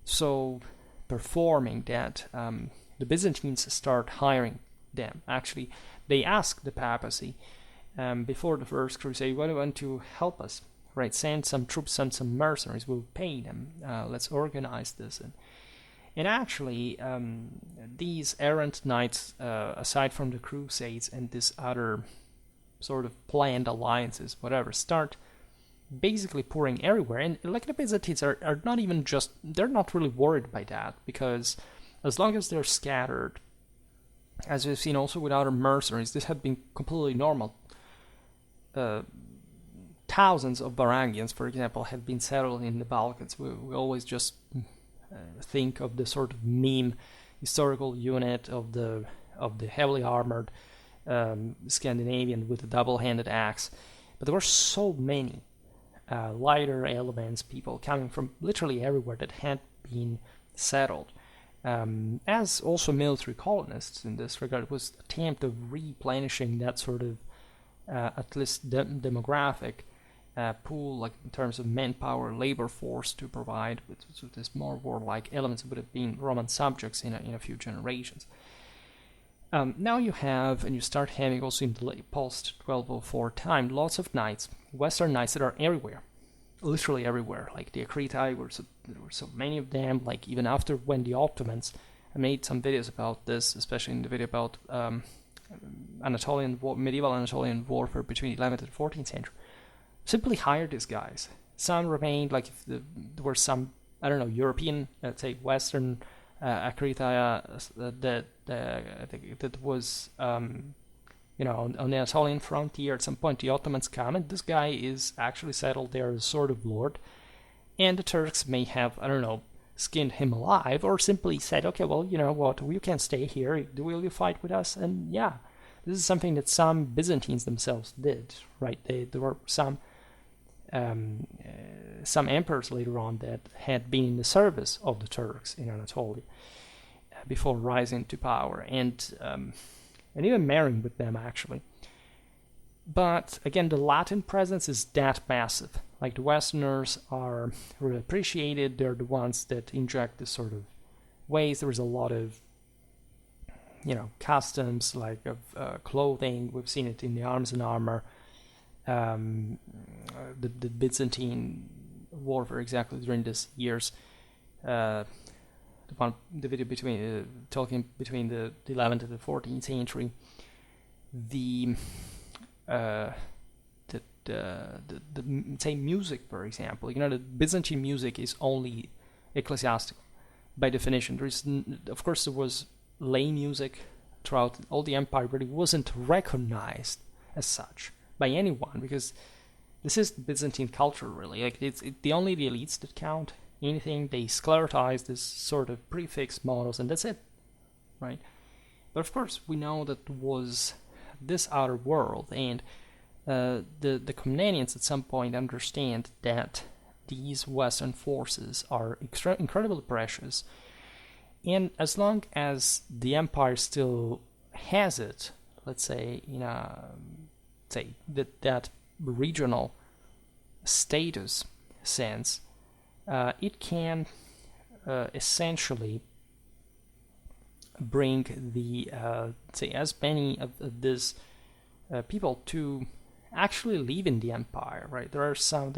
so performing that the Byzantines start hiring them. Actually, they asked the papacy before the First Crusade, "Why do you want to help us? Right, send some troops, send some mercenaries. We'll pay them. Let's organize this." And actually, these errant knights, aside from the Crusades and this other sort of planned alliances, whatever, start basically pouring everywhere. And like the Byzantines are not even just, they're not really worried by that, because as long as they're scattered, as we've seen also with other mercenaries, this had been completely normal. Thousands of Varangians, for example, had been settled in the Balkans. We always just think of the sort of meme historical unit of the heavily armored Scandinavian with a double-handed axe, but there were so many lighter elements, people coming from literally everywhere that had been settled. As also military colonists in this regard, it was an attempt of replenishing that sort of at least demographic pool, like in terms of manpower, labor force, to provide with this more warlike elements that would have been Roman subjects in a few generations. Now you have, and you start having also in the post-1204 time, lots of knights, Western knights that are everywhere, literally everywhere. Like the Akritae, there were so many of them, like even after when the Ottomans, I made some videos about this, especially in the video about medieval Anatolian warfare between the 11th and 14th century, simply hired these guys. Some remained, like if there were some, I don't know, European, let's say Western Akritae that was, on the Anatolian frontier. At some point the Ottomans come, and this guy is actually settled there as a sort of lord, and the Turks may have, I don't know, skinned him alive, or simply said, okay, well, you know what, you can stay here, will you fight with us? And yeah, this is something that some Byzantines themselves did, right? There were some emperors later on that had been in the service of the Turks in Anatolia before rising to power, and even marrying with them, actually. But again, the Latin presence is that massive. Like the Westerners are really appreciated. They're the ones that inject this sort of ways. There is a lot of, customs, like of clothing. We've seen it in the arms and armor. The Byzantine warfare exactly during these years. The video talking between the 11th and the 14th century. The say music, for example, the Byzantine music is only ecclesiastical by definition. Of course, there was lay music throughout all the empire, but it wasn't recognized as such by anyone, because this is Byzantine culture, really. Like it's the only the elites that count. Anything, they sclerotize this sort of prefix models, and that's it, right? But of course, we know that was this outer world, and the Komnenians at some point understand that these Western forces are incredibly precious, and as long as the empire still has it, let's say, in a, say, that regional status sense, it can essentially bring the, say, as many of these people to actually live in the empire, right? There are some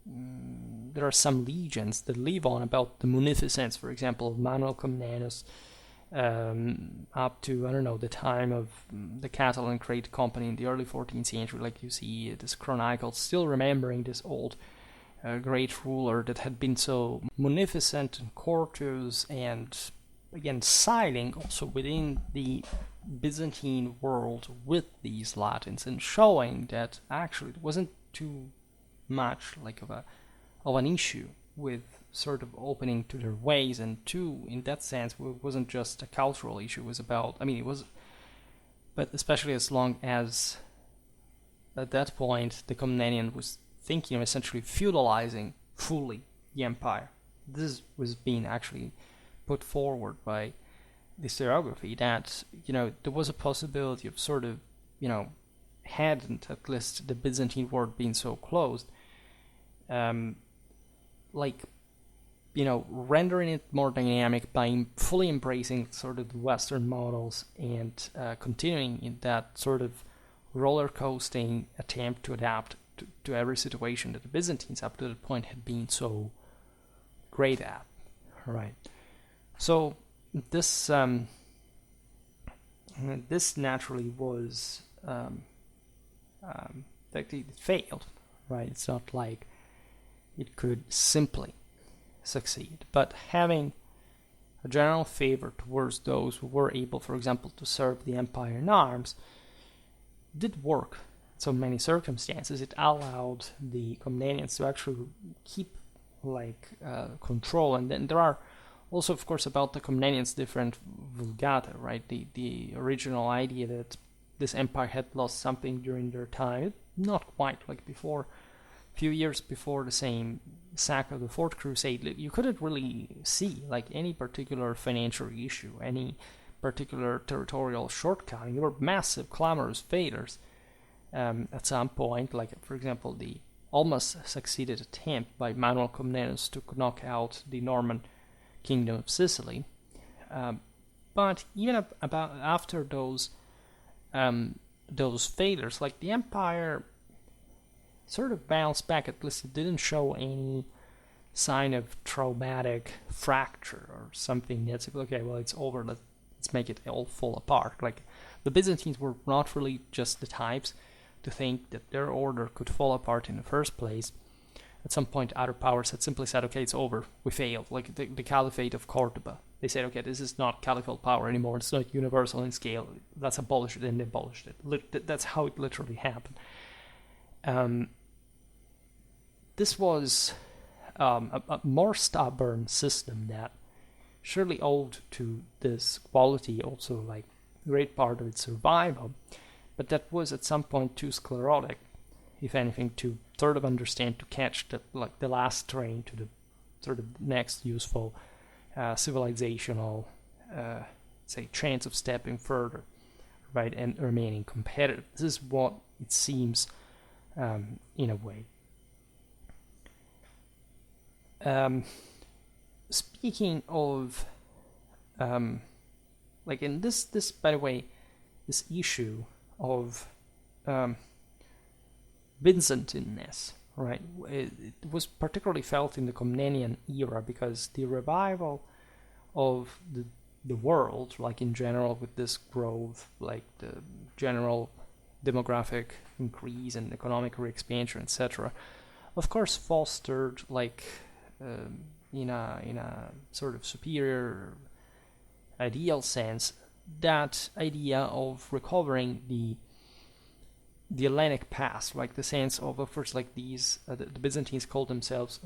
there are some legends that live on about the munificence, for example, of Manuel Comnenus, up to, I don't know, the time of the Catalan Great Company in the early 14th century. Like, you see this chronicle still remembering this old great ruler that had been so munificent and courteous, and again siding also within the Byzantine world with these Latins, and showing that actually it wasn't too much like of an issue with sort of opening to their ways, and two, in that sense, it wasn't just a cultural issue. It was about, I mean, it was, but especially as long as at that point the Komnenian was thinking of essentially feudalizing fully the empire. This was being actually put forward by the historiography, that, you know, there was a possibility of sort of, you know, hadn't at least the Byzantine world been so closed, like, you know, rendering it more dynamic by fully embracing sort of the Western models, and continuing in that sort of roller coasting attempt to adapt to every situation that the Byzantines up to that point had been so great at. Right. So this this naturally was it failed, right? It's not like it could simply succeed, but having a general favor towards those who were able, for example, to serve the empire in arms, did work in so many circumstances. It allowed the Komnenians to actually keep control. And then there are also, of course, about the Komnenians different vulgata, right? The original idea that this empire had lost something during their time, not quite, like before, a few years before the same sack of the Fourth Crusade, you couldn't really see like any particular financial issue, any particular territorial shortcoming. There were massive, clamorous failures at some point, like, for example, the almost succeeded attempt by Manuel Comnenus to knock out the Norman kingdom of Sicily. But even about after those failures, like, the empire sort of bounced back. At least it didn't show any sign of traumatic fracture or something that's like, okay, well, it's over, let's make it all fall apart. Like, the Byzantines were not really just the types to think that their order could fall apart in the first place. At some point, other powers had simply said, okay, it's over, we failed. Like the Caliphate of Cordoba, they said, okay, this is not caliphal power anymore, it's not universal in scale, let's abolish it, and they abolished it. That's how it literally happened. This was a more stubborn system that surely owed to this quality also, like, great part of its survival, but that was at some point too sclerotic, if anything, to sort of understand, to catch the last train to the sort of next useful civilizational, say, chance of stepping further, right, and remaining competitive. This is what it seems, in a way. Speaking of, like, in this, by the way, this issue of Byzantineness, right, it was particularly felt in the Komnenian era, because the revival of the world, like, in general, with this growth, like the general demographic increase and economic re-expansion, etc., of course fostered, like, in a sort of superior ideal sense, that idea of recovering the Hellenic past, like the sense of course, like these the Byzantines called themselves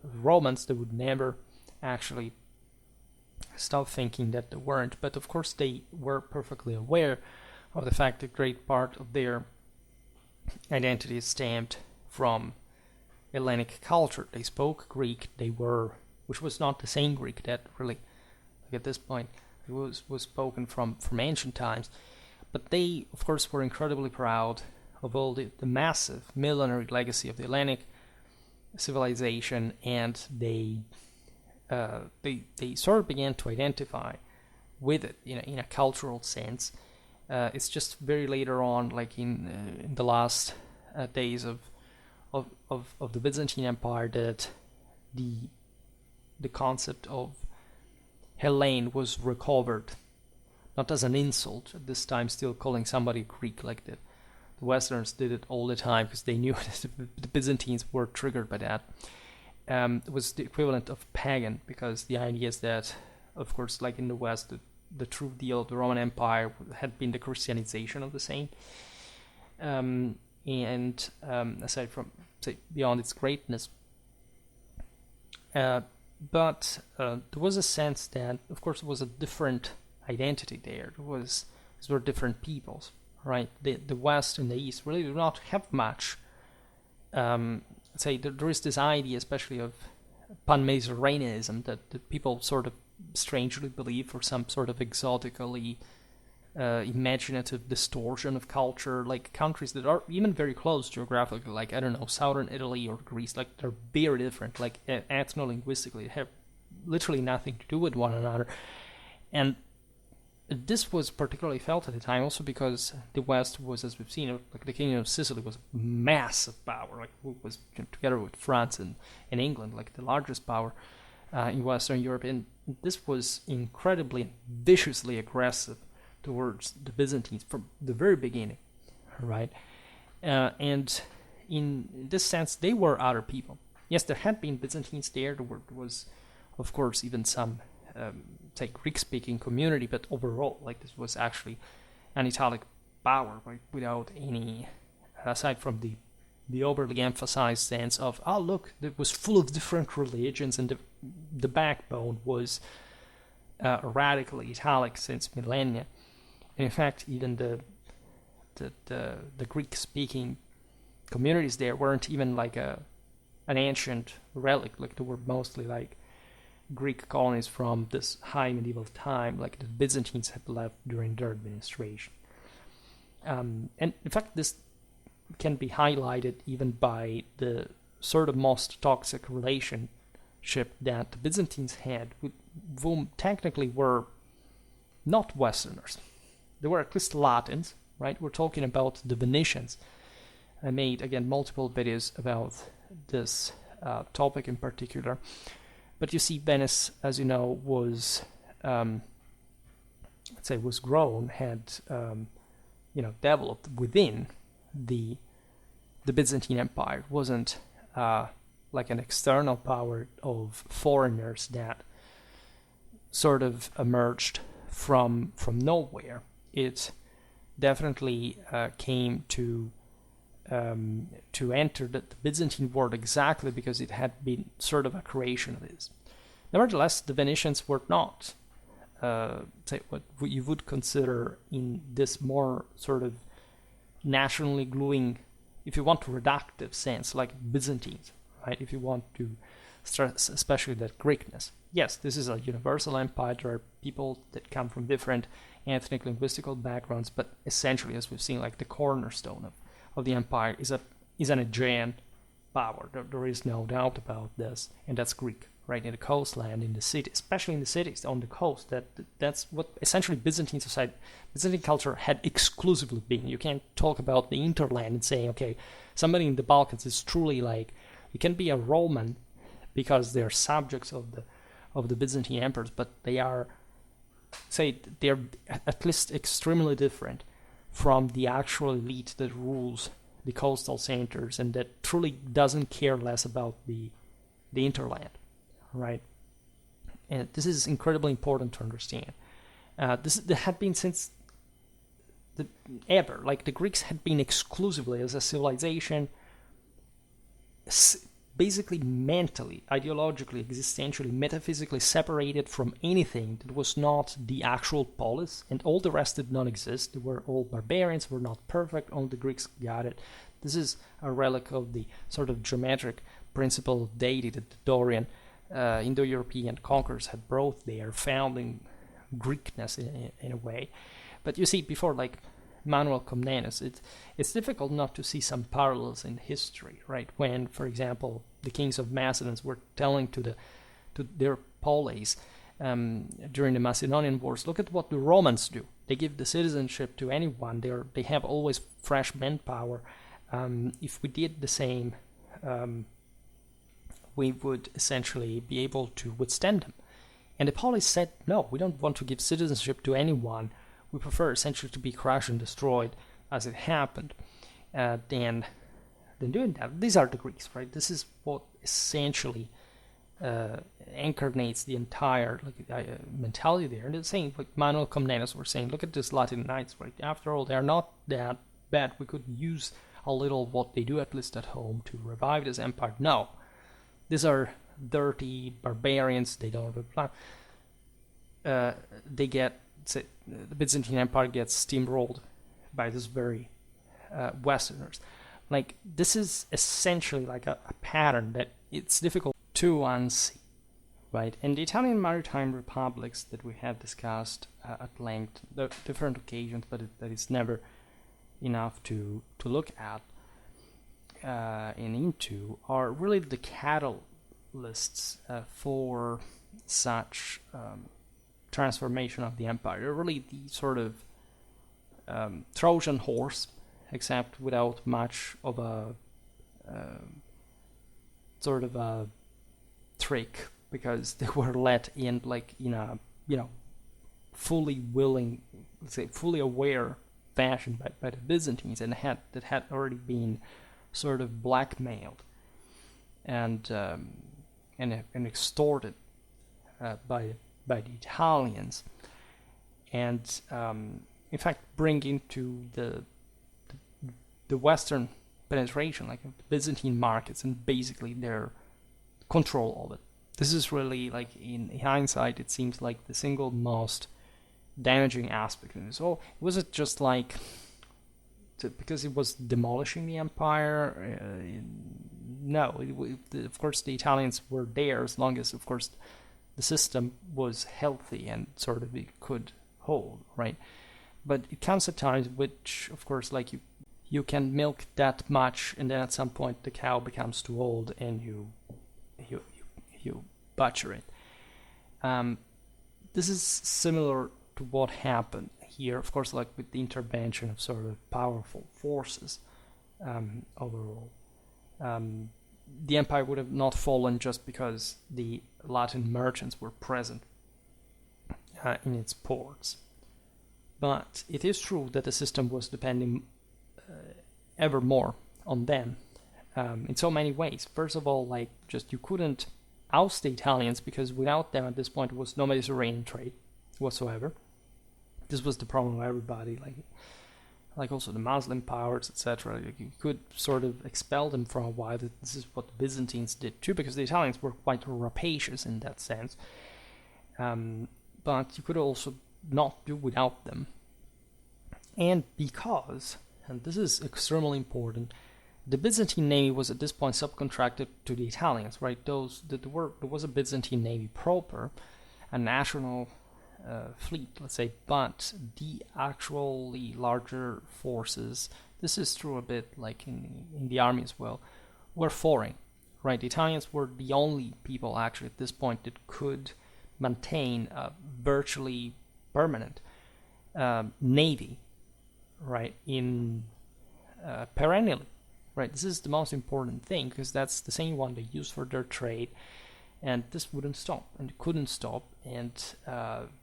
Romans. They would never actually stop thinking that they weren't, but of course they were perfectly aware of the fact that great part of their identity is stamped from Hellenic culture. They spoke Greek. They were, which was not the same Greek that really, like, at this point, it was spoken from ancient times. But they, of course, were incredibly proud of all the massive millenary legacy of the Hellenic civilization, and they sort of began to identify with it in a cultural sense. It's just very later on, like in the last days of the Byzantine Empire, that the concept of Hellene was recovered, not as an insult at this time, still calling somebody Greek, like the Westerners did it all the time because they knew that the Byzantines were triggered by that. It was the equivalent of pagan, because the idea is that, of course, like in the West, the true deal of the Roman Empire had been the Christianization of the same. Aside from, say, beyond its greatness. But there was a sense that, of course, it was a different identity there. These were different peoples, right? The West and the East really do not have much. There is this idea, especially of pan-Mediterraneanism, that people sort of strangely believe, for some sort of exotically imaginative distortion of culture, like countries that are even very close geographically, like, I don't know, southern Italy or Greece, like they're very different, like ethno-linguistically, they have literally nothing to do with one another. And this was particularly felt at the time also because the West was, as we've seen, like the Kingdom of Sicily was a massive power, like it was together with France and England, like the largest power in Western Europe, and this was incredibly viciously aggressive towards the Byzantines from the very beginning, right? And in this sense, they were other people. Yes, there had been Byzantines there. There was, of course, even some, say, Greek-speaking community, but overall, like, this was actually an Italic power, right? Without any, aside from the overly emphasized sense of, oh, look, it was full of different religions, and the backbone was radically Italic since millennia. And in fact, even the Greek-speaking communities there weren't even like an ancient relic. Like, they were mostly like Greek colonies from this high medieval time, like the Byzantines had left during their administration. And in fact, this can be highlighted even by the sort of most toxic relationship that the Byzantines had with whom technically were not Westerners. They were at least Latins, right? We're talking about the Venetians. I made, again, multiple videos about this topic in particular. But you see, Venice, as you know, was, was grown, had, developed within the Byzantine Empire. It wasn't like an external power of foreigners that sort of emerged from nowhere. It definitely came to enter the Byzantine world exactly because it had been sort of a creation of this. Nevertheless, the Venetians were not what you would consider in this more sort of nationally gluing, if you want, reductive sense, like Byzantines, right? If you want to stress especially that Greekness. Yes, this is a universal empire. There are people that come from different ethnic linguistical backgrounds, but essentially, as we've seen, like the cornerstone of the empire is an Aegean power. There is no doubt about this, and that's Greek, right? In the coastland, in the city, especially in the cities on the coast, that's what essentially Byzantine society, Byzantine culture had exclusively been. You can't talk about the interland and say, okay, somebody in the Balkans is truly like, you can be a Roman because they're subjects of the Byzantine emperors, but they're at least extremely different from the actual elite that rules the coastal centers and that truly doesn't care less about the interland, right? And this is incredibly important to understand. This had been since ever. Like, the Greeks had been exclusively, as a civilization, basically mentally, ideologically, existentially, metaphysically separated from anything that was not the actual polis, and all the rest did not exist. They were all barbarians, were not perfect, only the Greeks got it. This is a relic of the sort of geometric principle of deity that the Dorian Indo-European conquerors had brought there, founding Greekness in a way. But you see, before, like, Manuel Komnenus, it's difficult not to see some parallels in history, right? When, for example, the kings of Macedon were telling to their polis during the Macedonian Wars, look at what the Romans do. They give the citizenship to anyone. They have always fresh manpower. If we did the same, we would essentially be able to withstand them. And the polis said, no, we don't want to give citizenship to anyone. We prefer essentially to be crushed and destroyed as it happened than doing that. These are the Greeks, right? This is what essentially incarnates the entire mentality there. And they're saying, like Manuel Komnenus were saying, look at these Latin knights, right? After all, they're not that bad. We could use a little of what they do, at least at home, to revive this empire. No, these are dirty barbarians. They don't reply. They get, say, the Byzantine Empire gets steamrolled by this very Westerners. Like, this is essentially like a pattern that it's difficult to unsee, right? And the Italian maritime republics that we have discussed at length, the different occasions, but that is never enough to look at and into, are really the catalysts for such transformation of the empire. They're really the sort of Trojan horse, except without much of a sort of a trick, because they were let in like in a fully willing, let's say fully aware fashion by the Byzantines, and that had already been sort of blackmailed and extorted by the Italians, and in fact bring into the Western penetration, like the Byzantine markets, and basically their control of it. This is really, like, in hindsight, it seems like the single most damaging aspect of this. So it wasn't just like because it was demolishing the empire. No, of course the Italians were there as long as, of course, the system was healthy and sort of it could hold, right? But it comes at times which, of course, like you can milk that much, and then at some point the cow becomes too old, and you butcher it. This is similar to what happened here, of course, like with the intervention of sort of powerful forces overall. The empire would have not fallen just because the Latin merchants were present in its ports. But it is true that the system was depending ever more on them in so many ways. First of all, like, just you couldn't oust the Italians, because without them at this point there was no Mediterranean trade whatsoever. This was the problem of everybody, like also the Muslim powers, etc. You could sort of expel them for a while. This is what the Byzantines did too, because the Italians were quite rapacious in that sense. But you could also not do without them. And because, and this is extremely important, the Byzantine navy was at this point subcontracted to the Italians, right? There was a Byzantine navy proper, a national fleet, let's say, but the actually larger forces, this is true a bit like in the army as well, were foreign, right? The Italians were the only people actually at this point that could maintain a virtually permanent navy, right, in perennially, right? This is the most important thing, because that's the same one they use for their trade. And this wouldn't stop, and couldn't stop, and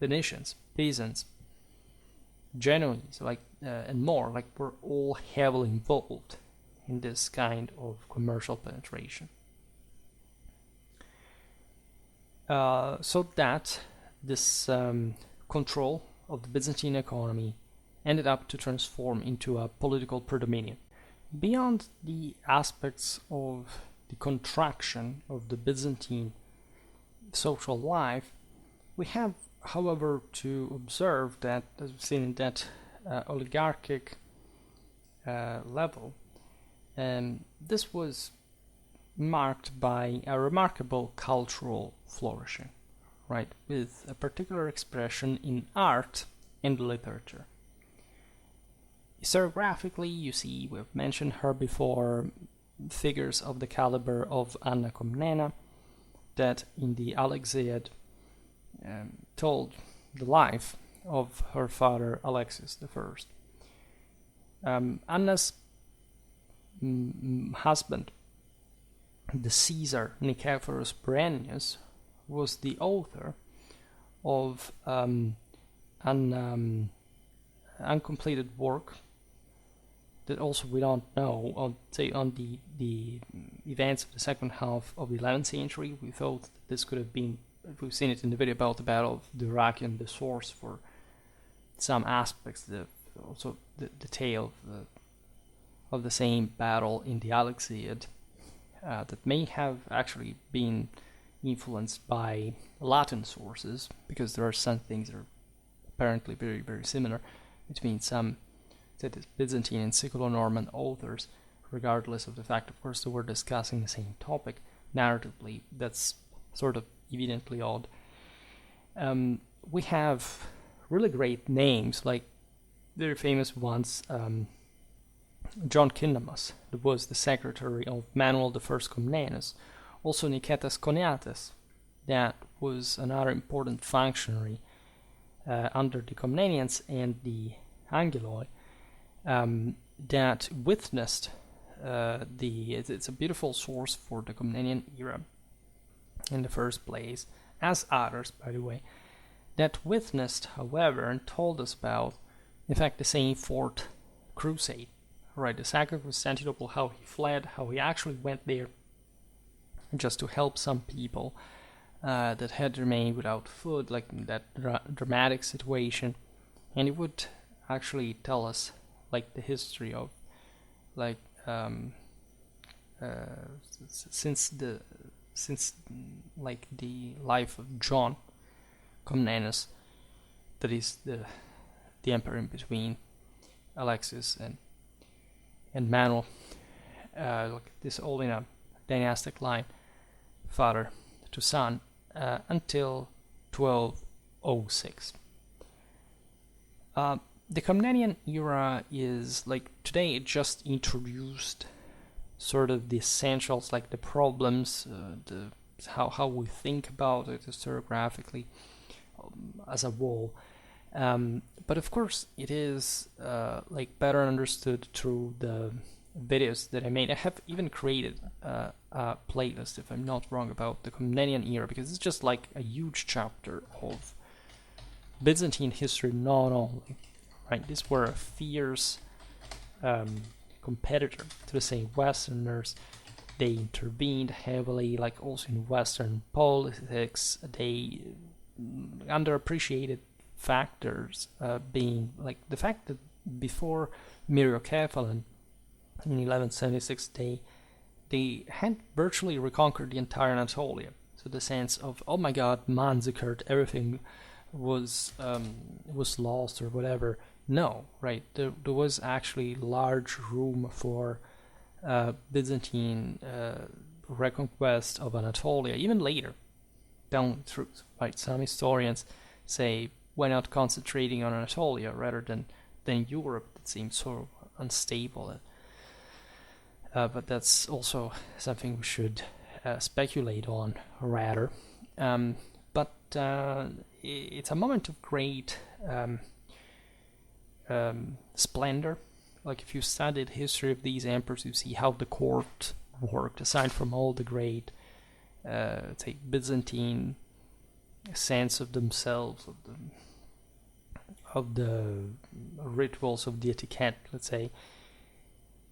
Venetians, Pisans, Genoese, and more, were all heavily involved in this kind of commercial penetration. So that this control of the Byzantine economy ended up to transform into a political predominance. Beyond the aspects of the contraction of the Byzantine social life, we have, however, to observe that, as we've seen in that oligarchic level, this was marked by a remarkable cultural flourishing, right, with a particular expression in art and literature. Historiographically, you see, we've mentioned her before, figures of the caliber of Anna Komnena, that in the Alexiad told the life of her father Alexius I. Anna's husband, the Caesar Nicephorus Bryennius, was the author of an uncompleted work that also we don't know on the events of the second half of the 11th century. We thought that this could have been, we've seen it in the video about the Battle of Dyrrhachium, the source for some aspects, also the tale of the same battle in the Alexiad, that may have actually been influenced by Latin sources, because there are some things that are apparently very, very similar between some Byzantine and Siculo-Norman authors, regardless of the fact, of course, that we're discussing the same topic. Narratively, that's sort of evidently odd. We have really great names, like very famous ones. John Kindamus, who was the secretary of Manuel I Comnenus. Also Nicetas Coniates, that was another important functionary under the Komnenians and the Angeloi, that witnessed it's a beautiful source for the Komnenian era in the first place, as others, by the way, that witnessed, however, and told us about, in fact, the same Fourth Crusade, right? The sack of Constantinople, how he fled, how he actually went there just to help some people that had remained without food, like in that dramatic situation, and it would actually tell us like the history of like since like the life of John Komnenus, that is the emperor in between Alexius and Manuel, like this all in a dynastic line, father to son, until 1206. The Komnenian era is, like, today it just introduced sort of the essentials, like the problems, how we think about it historiographically as a whole. But of course, it is like better understood through the videos that I made. I have even created a playlist, if I'm not wrong, about the Komnenian era, because it's just like a huge chapter of Byzantine history, not only. Right, these were a fierce competitor to the same Westerners. They intervened heavily, like also in Western politics. They underappreciated factors being like the fact that before Myriokephalon in 1176 they had virtually reconquered the entire Anatolia. So the sense of, oh my God, massacred, everything was lost or whatever. No, right? There was actually large room for Byzantine reconquest of Anatolia, even later, down through. Right? Some historians say, why not concentrating on Anatolia rather than Europe? That seems so unstable. But that's also something we should speculate on, rather. But it's a moment of great splendor. Like, if you studied history of these emperors, you see how the court worked, aside from all the great say Byzantine sense of themselves, of the rituals, of the etiquette, let's say.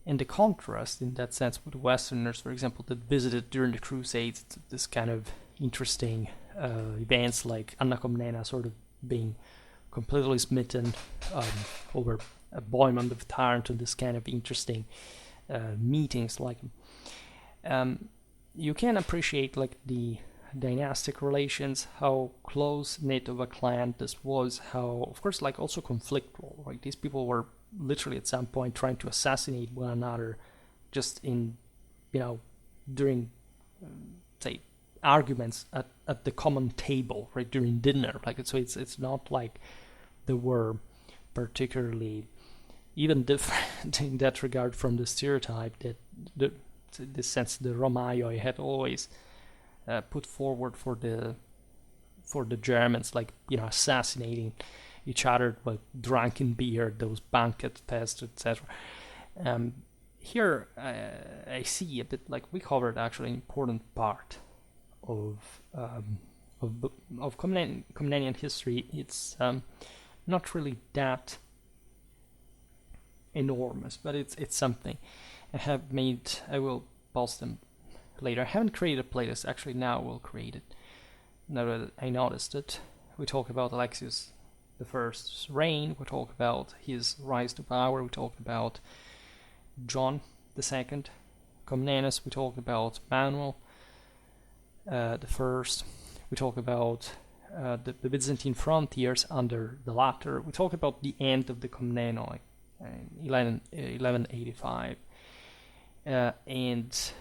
And the contrast in that sense with Westerners, for example, that visited during the Crusades, this kind of interesting events like Anna Komnena sort of being completely smitten over Bohemond of Tarentum, this kind of interesting meetings. Like, you can appreciate like the dynastic relations, how close knit of a clan this was, how, of course, like also conflictual. Right, these people were literally at some point trying to assassinate one another, just in, during say arguments at the common table, right, during dinner. Like, so it's not like they were particularly even different in that regard from the stereotype that the sense the Romaioi had always put forward for the Germans, like, assassinating each other with drunken beer, those banquet fests, etc. Here I see a bit like we covered actually an important part of Komnenian history. It's not really that enormous, but it's something. I will post them later. I haven't created a playlist, actually now I will create it. Now that I noticed it, we talk about Alexius I's reign, we talk about his rise to power, we talk about John II, Komnenos, we talk about Manuel the First, we talk about the Byzantine frontiers under the latter, we talk about the end of the Komnenoi in 1185, and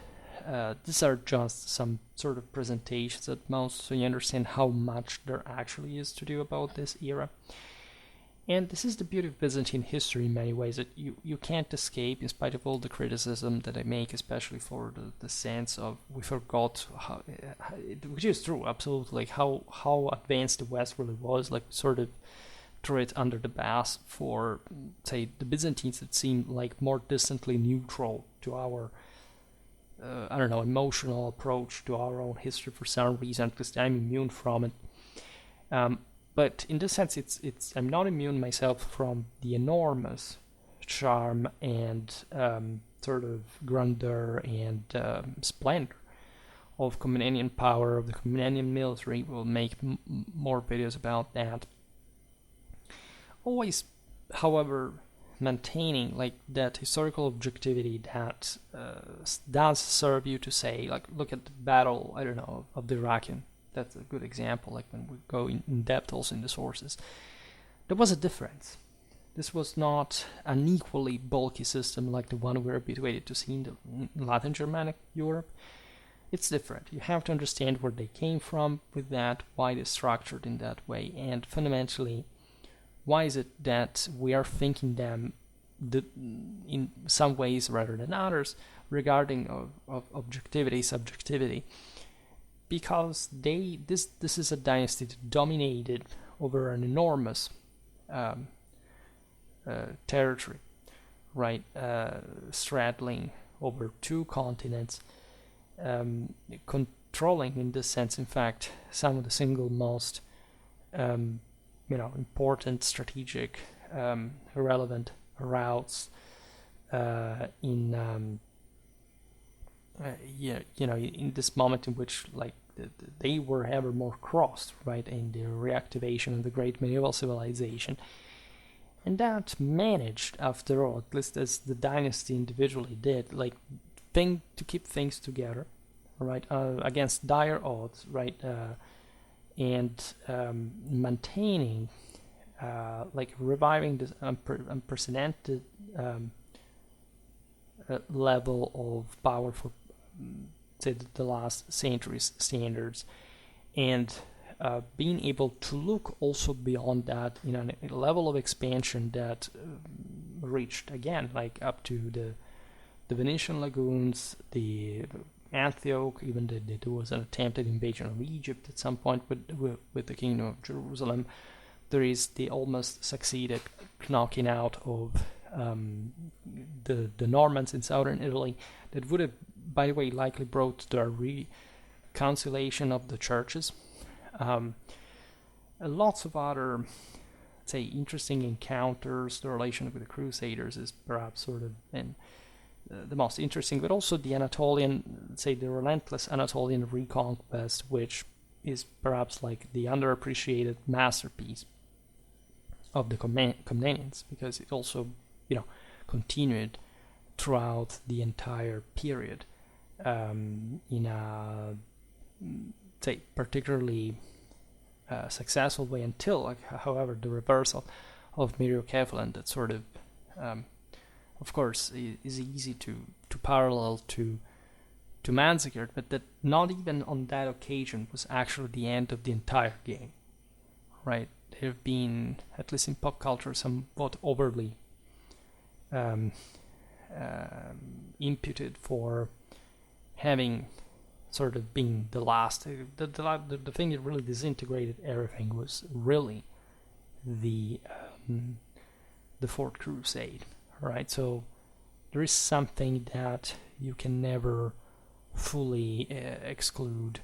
these are just some sort of presentations at most, so you understand how much there actually is to do about this era. And this is the beauty of Byzantine history in many ways, that you can't escape, in spite of all the criticism that I make, especially for the sense of we forgot how, which is true, absolutely, like how advanced the West really was, like sort of threw it under the bus for, say, the Byzantines that seemed like more distantly neutral to our emotional approach to our own history for some reason, because I'm immune from it. But in this sense, I'm not immune myself from the enormous charm and sort of grandeur and splendor of Komnenian power, of the Komnenian military. We'll make more videos about that. Always, however, maintaining like that historical objectivity that does serve you to say, like, look at the battle, of the Iraqi. That's a good example, like when we go in depth also in the sources. There was a difference. This was not an equally bulky system like the one we're habituated to see in Latin Germanic Europe. It's different. You have to understand where they came from with that, why they're structured in that way, and fundamentally, why is it that we are thinking them in some ways rather than others regarding of objectivity, subjectivity? Because this is a dynasty that dominated over an enormous territory, right? Straddling over 2 continents, controlling in this sense, in fact, some of the single most important strategic relevant routes in this moment in which like they were ever more crossed, right, in the reactivation of the great medieval civilization. And that managed, after all, at least as the dynasty individually did, like to keep things together, right, against dire odds, right, and maintaining, like reviving this unprecedented level of power for, say, the last century's standards, and being able to look also beyond that in a level of expansion that reached, again, like up to the Venetian lagoons, the Antioch, even there was an attempted invasion of Egypt at some point with the Kingdom of Jerusalem. There is the almost succeeded knocking out of the Normans in southern Italy that would have, by the way, likely brought the reconciliation of the churches. Lots of other, say, interesting encounters. The relation with the Crusaders is perhaps sort of the most interesting, but also the Anatolian, say, the relentless Anatolian reconquest, which is perhaps like the underappreciated masterpiece of the Komnenians, because it also, continued throughout the entire period in a, say, particularly successful way until, like, however, the reversal of Myriokephalon that sort of course, is easy to parallel to Manzikert, but that not even on that occasion was actually the end of the entire game, right? There have been, at least in pop culture, somewhat overly um, imputed for having sort of been the last. The thing that really disintegrated everything was really the Fourth Crusade, right? So there is something that you can never fully exclude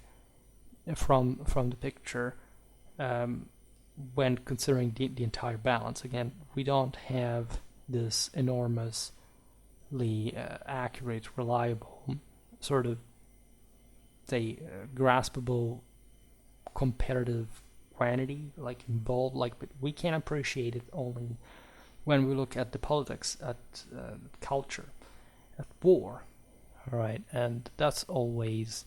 from the picture when considering the entire balance. Again, we don't have this enormously accurate, reliable, sort of say graspable comparative quantity like involved, but we can appreciate it only when we look at the politics, at culture, at war, right? And that's always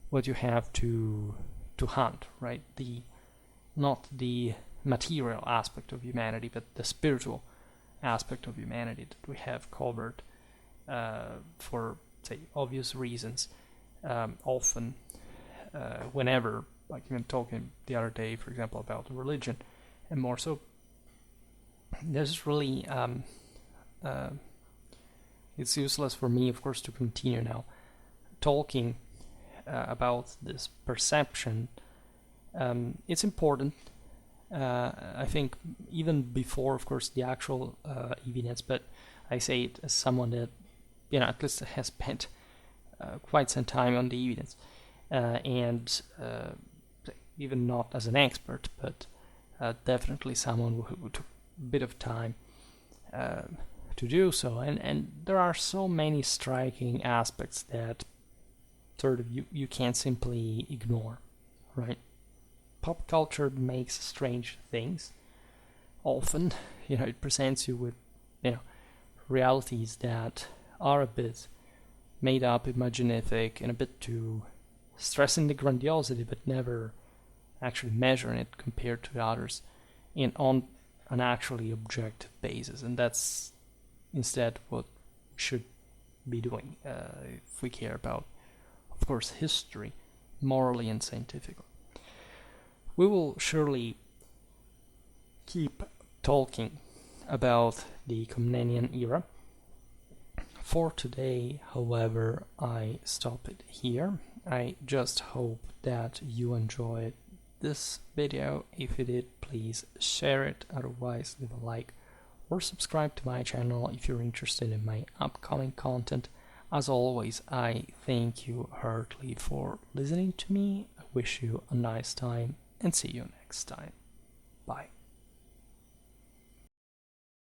what you have to hunt, right? Not the material aspect of humanity, but the spiritual aspect of humanity that we have covered for, say, obvious reasons. Often, whenever, like even talking the other day, for example, about religion, and more so, there's really it's useless for me, of course, to continue now talking about this perception. It's important, I think, even before, of course, the actual evidence, but I say it as someone that, at least has spent quite some time on the evidence, and even not as an expert, but definitely someone who took a bit of time to do so. And there are so many striking aspects that sort of you can't simply ignore, right? Pop culture makes strange things. Often, it presents you with, realities that are a bit made up, imaginative, and a bit too stressing the grandiosity, but never actually measuring it compared to others on an actually objective basis. And that's instead what we should be doing if we care about, of course, history, morally and scientifically. We will surely keep talking about the Komnenian Era. For today, however, I stop it here. I just hope that you enjoyed this video. If you did, please share it. Otherwise, leave a like or subscribe to my channel if you're interested in my upcoming content. As always, I thank you heartily for listening to me. I wish you a nice time and see you next time. Bye.